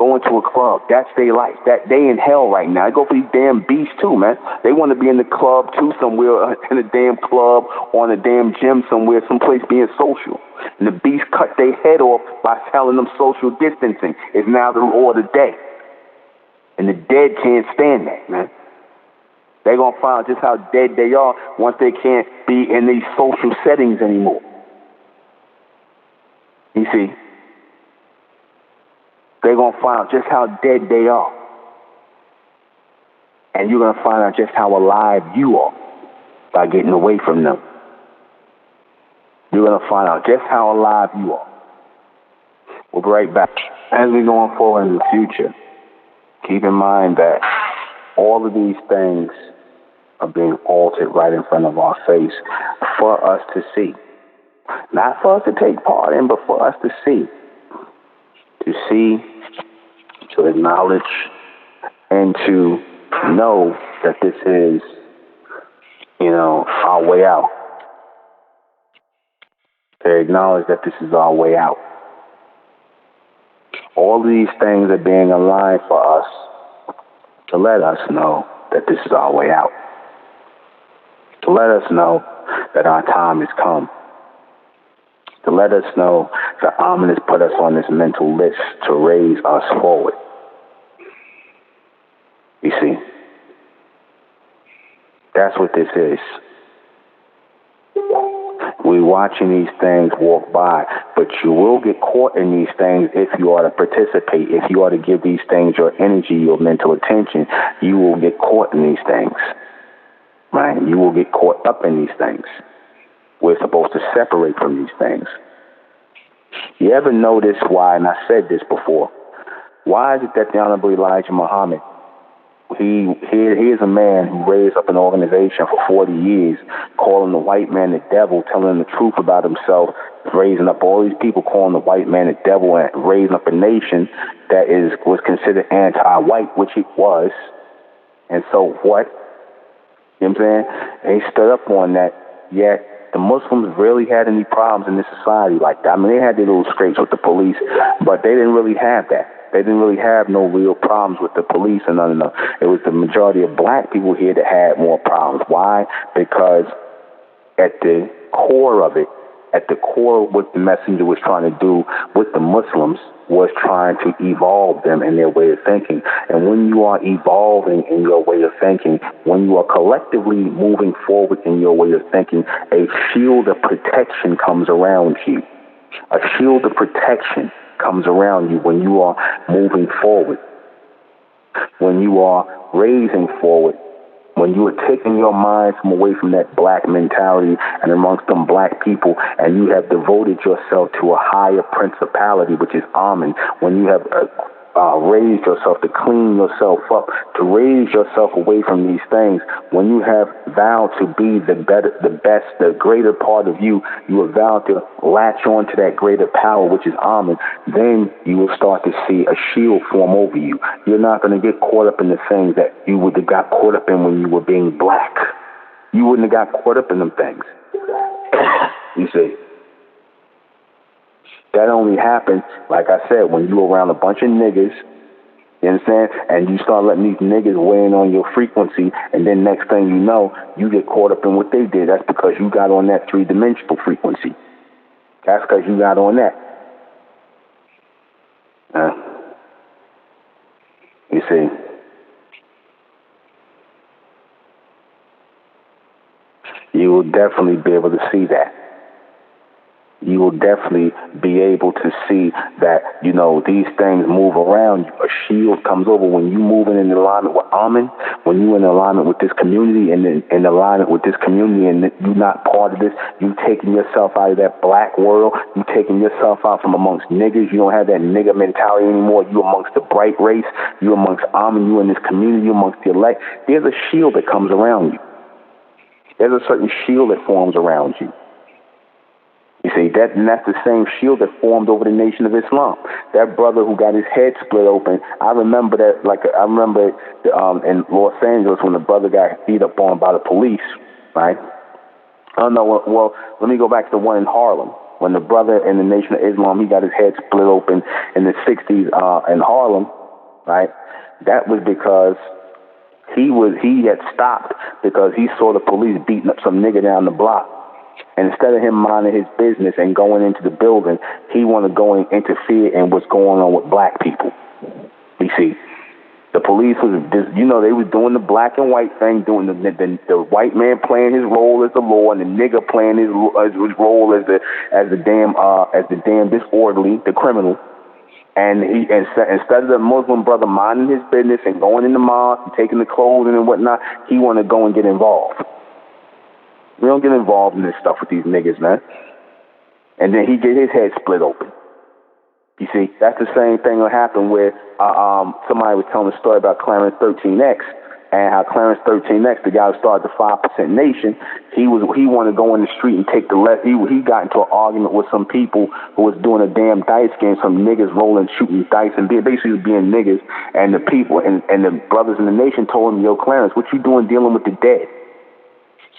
going to a club. That's their life. That they in hell right now. They go for these damn beasts too, man. They want to be in the club too, somewhere in a damn club or in a damn gym somewhere, someplace being social. And the beast cut their head off by telling them social distancing is now the order of the day. And the dead can't stand that, man. They're going to find out just how dead they are once they can't be in these social settings anymore. You see? They're going to find out just how dead they are. And you're going to find out just how alive you are by getting away from them. You're going to find out just how alive you are. We'll be right back. As we go on forward in the future, keep in mind that all of these things are being altered right in front of our face for us to see. Not for us to take part in, but for us to see. To see, to acknowledge, and to know that this is, our way out. To acknowledge that this is our way out. All of these things are being aligned for us to let us know that this is our way out. To let us know that our time has come. To let us know that Almond has put us on this mental list to raise us forward. You see? That's what this is. We're watching these things walk by, but you will get caught in these things if you are to participate, if you are to give these things your energy, your mental attention. You will get caught in these things. Right? You will get caught up in these things. We're supposed to separate from these things. You ever notice why, and I said this before, why is it that the Honorable Elijah Muhammad, he is a man who raised up an organization for 40 years, calling the white man the devil, telling the truth about himself, raising up all these people, calling the white man the devil, and raising up a nation that was considered anti-white, which it was. And so what? You know what I'm saying? And he stood up on that, yet the Muslims really had any problems in this society like that. I mean, they had their little scrapes with the police, but they didn't really have that. They didn't really have no real problems with the police and none of them. It was the majority of black people here that had more problems. Why? Because at the core of it, at the core of what the messenger was trying to do with the Muslims was trying to evolve them in their way of thinking. And when you are evolving in your way of thinking, when you are collectively moving forward in your way of thinking, a shield of protection comes around you. A shield of protection comes around you when you are moving forward, when you are raising forward, when you are taking your mind from away from that black mentality and amongst them black people, and you have devoted yourself to a higher principality, which is Almond, when you have raised yourself to clean yourself up, to raise yourself away from these things, when you have vowed to be the better, the best, the greater part of you, you have vowed to latch on to that greater power, which is Almond, then you will start to see a shield form over you. You're not going to get caught up in the things that you would have got caught up in when you were being black. You wouldn't have got caught up in them things. You see? That only happens, like I said, when you're around a bunch of niggas, you understand? And you start letting these niggas weigh in on your frequency, and then next thing you know, you get caught up in what they did. That's because you got on that three-dimensional frequency. That's because you got on that. You see? You will definitely be able to see that. You will definitely be able to see that, these things move around. A shield comes over when you moving in alignment with Almond, when you're in alignment with this community and in alignment with this community, and you're not part of this. You taking yourself out of that black world. You taking yourself out from amongst niggas. You don't have that nigga mentality anymore. You amongst the bright race. You amongst Almond. You in this community. You amongst the elect. There's a shield that comes around you. There's a certain shield that forms around you. You see, that's the same shield that formed over the Nation of Islam. That brother who got his head split open, I remember that, in Los Angeles when the brother got beat up on by the police, right? Oh, no, well, let me go back to the one in Harlem. when the brother in the Nation of Islam, he got his head split open in the 60s in Harlem, right? That was because he had stopped because he saw the police beating up some nigga down the block. And instead of him minding his business and going into the building, he wanted to go and interfere in what's going on with black people. You see, the police was, they was doing the black and white thing, doing the white man playing his role as the law, and the nigga playing his role as the damn disorderly, the criminal. And instead of the Muslim brother minding his business and going in the mosque and taking the clothing and whatnot, he wanted to go and get involved. We don't get involved in this stuff with these niggas, man. And then he get his head split open. You see, that's the same thing that happened where somebody was telling a story about Clarence 13X and how Clarence 13X, the guy who started the 5% Nation, he wanted to go in the street and take the left. He got into an argument with some people who was doing a damn dice game, some niggas rolling, shooting dice, and basically being niggas. And the people and the brothers in the Nation told him, yo, Clarence, what you doing dealing with the dead?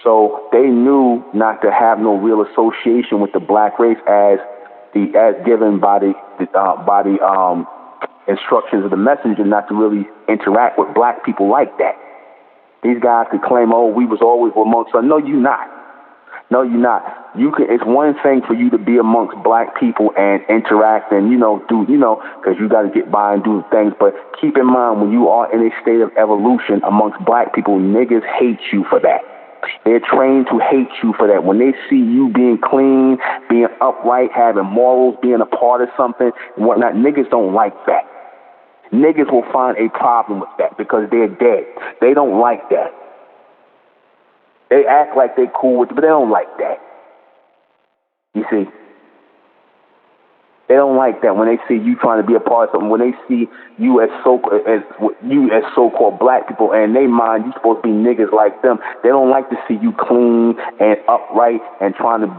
So they knew not to have no real association with the black race as given by the instructions of the messenger, not to really interact with black people like that. These guys could claim, oh, we was always amongst us. No, you're not. No, you're not. It's one thing for you to be amongst black people and interact and, because you got to get by and do things. But keep in mind, when you are in a state of evolution amongst black people, niggas hate you for that. They're trained to hate you for that. When they see you being clean, being upright, having morals, being a part of something and whatnot, niggas don't like that. Niggas will find a problem with that because they're dead. They don't like that. They act like they're cool with it, but they don't like that. You see? They don't like that when they see you trying to be a part of something. When they see you as so-called black people, and they mind you supposed to be niggas like them. They don't like to see you clean and upright and trying to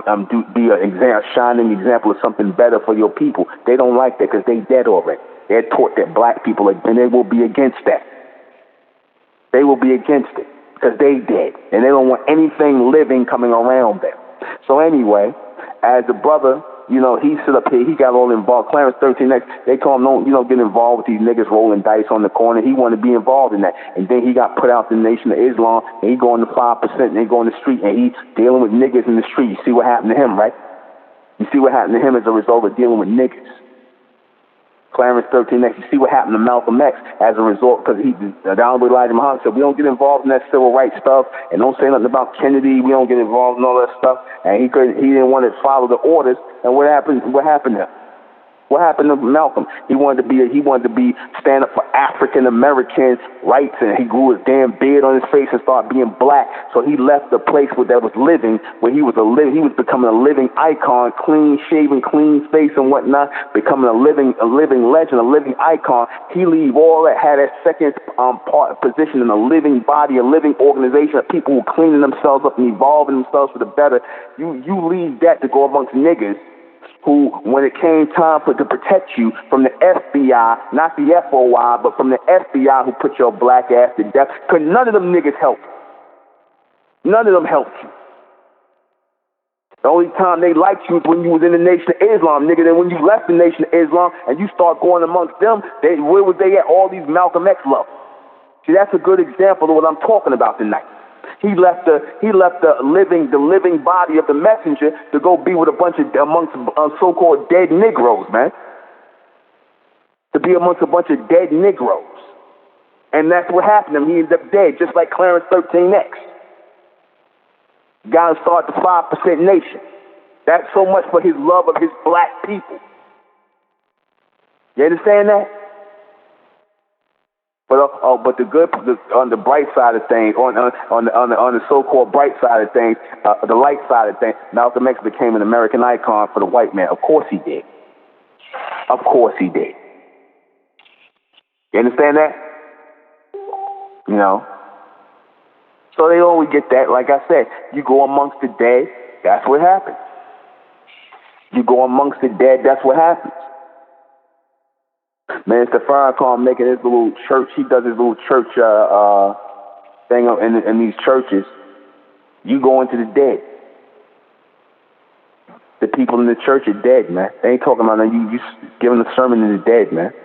be a shining example of something better for your people. They don't like that because they dead already. They're taught that black people are, and they will be against that. They will be against it because they dead, and they don't want anything living coming around them. So anyway, as the brother, he stood up here, he got all involved. Clarence 13X, they told him, don't get involved with these niggas rolling dice on the corner. He wanted to be involved in that. And then he got put out the Nation of Islam, and he going to 5%, and they go in the street, and he dealing with niggas in the street. You see what happened to him, right? You see what happened to him as a result of dealing with niggas. Clarence 13X, you see what happened to Malcolm X as a result, because the Honorable Elijah Muhammad said, we don't get involved in that civil rights stuff, and don't say nothing about Kennedy, we don't get involved in all that stuff, and he didn't want to follow the orders, and what happened to him? What happened to Malcolm? He wanted to be stand up for African American rights, and he grew his damn beard on his face and started being black. So he left the place that was living, where he was becoming a living icon, clean shaven, clean face and whatnot, becoming a living legend, a living icon. He leave all that, had that second position in a living body, a living organization of people who cleaning themselves up and evolving themselves for the better. You leave that to go amongst niggas who, when it came time to protect you from the FBI, not the FOI, but from the FBI who put your black ass to death, because none of them niggas helped you. None of them helped you. The only time they liked you was when you was in the Nation of Islam, nigga. Then when you left the Nation of Islam and you start going amongst them, where was they at? All these Malcolm X lovers. See, that's a good example of what I'm talking about tonight. He left the living body of the messenger to go be with amongst so-called dead Negroes, man. To be amongst a bunch of dead Negroes. And that's what happened to him. He ended up dead, just like Clarence 13X. Guy started the 5% Nation. That's so much for his love of his black people. You understand that? But on the bright side of things, on the so-called bright side of things, the light side of things, Malcolm X became an American icon for the white man. Of course he did. Of course he did. You understand that? So they always get that. Like I said, you go amongst the dead, that's what happens. You go amongst the dead, that's what happens. Minister Farrakhan making his little church. He does his little church thing in these churches. You go into the dead. The people in the church are dead, man. They ain't talking about you giving a sermon to the dead, man.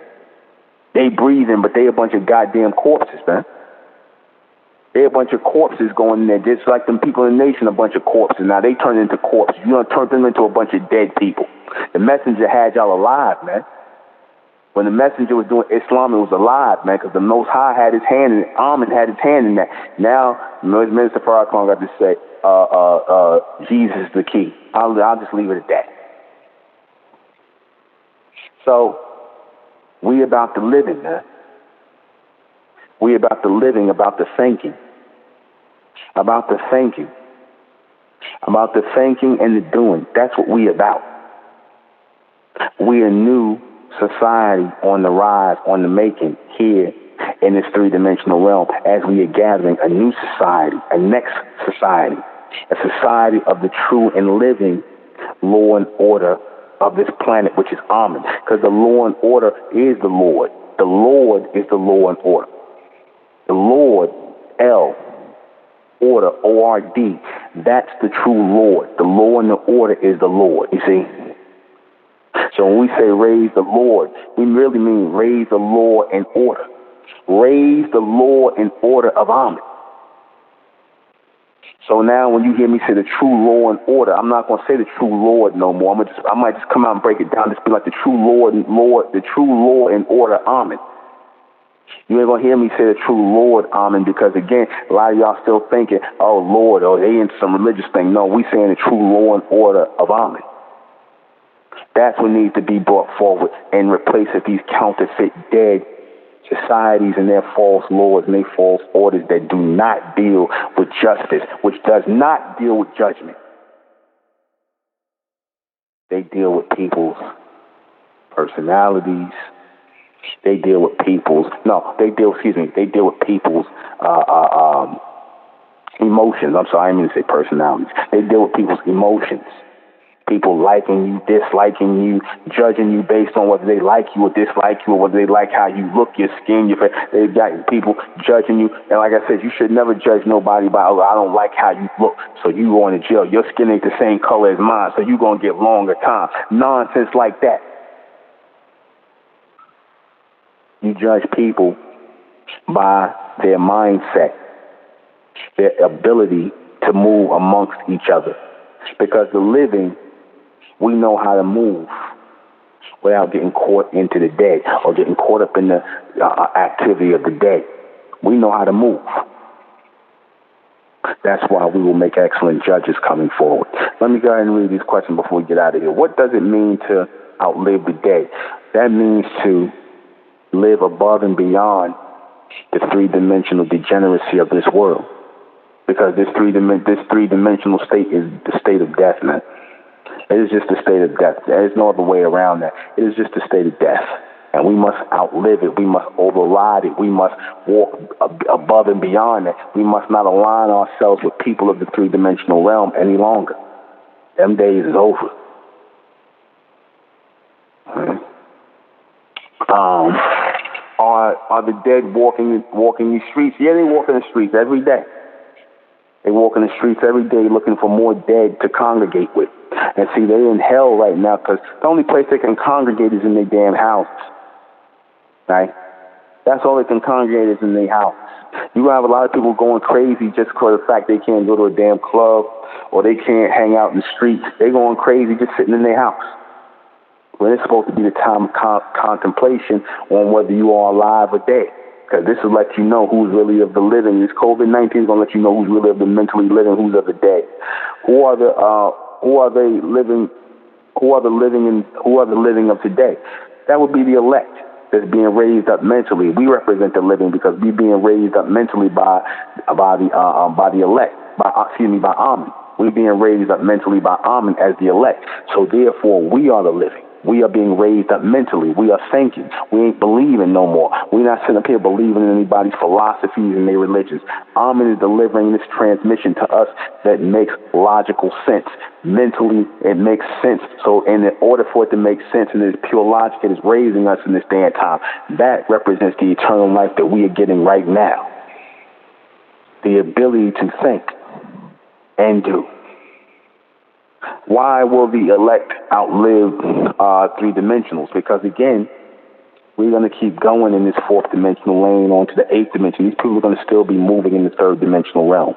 They breathing, but they a bunch of goddamn corpses, man. They a bunch of corpses going in there, just like them people in the nation, a bunch of corpses. Now they turn into corpses. You done turned them into a bunch of dead people. The messenger had y'all alive, man. When the messenger was doing Islam, it was alive, man, because the Most High had his hand in it. Almond had his hand in that. Now, Minister Farrakhan got to say, Jesus is the key. I'll just leave it at that. So, we about the living, man. We about the living, about the thinking. About the thinking. About the thinking and the doing. That's what we about. We a new society on the rise, on the making here in this three-dimensional realm as we are gathering a new society, a next society, a society of the true and living law and order of this planet, which is Almond, because the law and order is the Lord. The Lord is the law and order. The Lord, L, order, O-R-D, that's the true Lord. The law and the order is the Lord, you see? So when we say raise the Lord, we really mean raise the law and order. Raise the law and order of Almond. So now when you hear me say the true law and order, I'm not going to say the true Lord no more. I might just come out and break it down. Just be like the true the true law and order Almond. You ain't going to hear me say the true Lord Almond because, again, a lot of y'all still thinking, oh, Lord, or they into some religious thing. No, we saying the true law and order of Almond. That's what needs to be brought forward and replace these counterfeit dead societies and their false laws and their false orders that do not deal with justice, which does not deal with judgment. They deal with people's personalities. They deal with people's they deal with people's emotions. I'm sorry, I didn't mean to say personalities. They deal with people's emotions. People liking you, disliking you, judging you based on whether they like you or dislike you, or whether they like how you look, your skin, your face. They got people judging you. And like I said, you should never judge nobody by, oh, I don't like how you look, so you going to jail. Your skin ain't the same color as mine, so you going to get longer time. Nonsense like that. You judge people by their mindset, their ability to move amongst each other. Because the living, we know how to move without getting caught into the dead or getting caught up in the activity of the dead. We know how to move. That's why we will make excellent judges coming forward. Let me go ahead and read these questions before we get out of here. What does it mean to outlive the dead? That means to live above and beyond the three-dimensional degeneracy of this world. Because this three-dimensional state is the state of death, man. It is just the state of death. There is no other way around that. It is just the state of death. And we must outlive it. We must override it. We must walk above and beyond it. We must not align ourselves with people of the three-dimensional realm any longer. Them days is over. Are the dead walking these streets? Yeah, they walk in the streets every day. They walk in the streets every day looking for more dead to congregate with. And see, they're in hell right now because the only place they can congregate is in their damn houses. Right? That's all they can congregate is in their house. You're going to have a lot of people going crazy just because of the fact they can't go to a damn club or they can't hang out in the streets. They're going crazy just sitting in their house. When it's supposed to be the time of contemplation on whether you are alive or dead. Because this will let you know who's really of the living. This COVID-19 is going to let you know who's really of the mentally living, who's of the dead. Who are the living of today? That would be the elect that's being raised up mentally. We represent the living because we're being raised up mentally by the elect, by Almond. We're being raised up mentally by Almond as the elect. So therefore, we are the living. We are being raised up mentally. We are thinking. We ain't believing no more. We're not sitting up here believing in anybody's philosophies and their religions. Almond is delivering this transmission to us that makes logical sense. Mentally, it makes sense. So in order for it to make sense and it's pure logic, it is raising us in this day and time. That represents the eternal life that we are getting right now. The ability to think and do. Why will the elect outlive three-dimensionals? Because again, we're going to keep going in this fourth dimensional lane onto the eighth dimension. These people are going to still be moving in the third dimensional realm.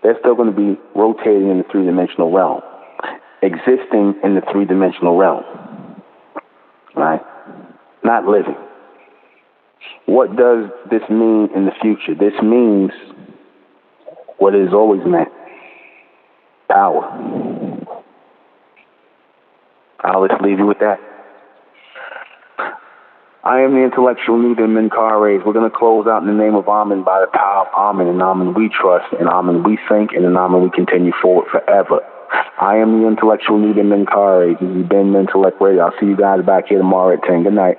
They're still going to be rotating in the three-dimensional realm, existing in the three-dimensional realm, right? Not living. What does this mean in the future? This means what it has always meant: power. I'll just leave you with that. I am the intellectual NUBEN, MENKARAYZZ. We're going to close out in the name of Almond, by the power of Almond. In Almond we trust, in Almond we think, and in Almond we continue forward forever. I am the intellectual NUBEN, MENKARAYZZ. This has been Mentellect Radio. I'll see you guys back here tomorrow at 10. Good night.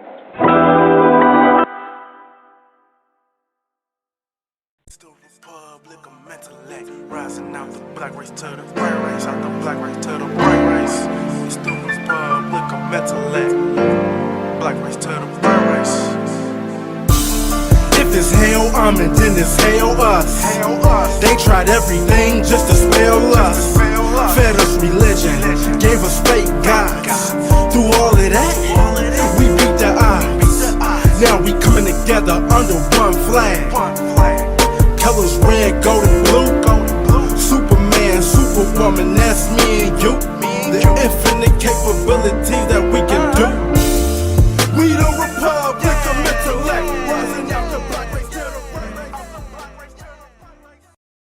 Rising out the black race to the bright race, out the black race to the bright race. It's the Republic of Mentellect, black race to the bright race. If it's hell, Almond, then it's hell us. They tried everything just to spell us. Fed us religion, gave us fake gods. Through all of that, we beat the odds. Now we coming together under one flag. Colors red, gold, and blue.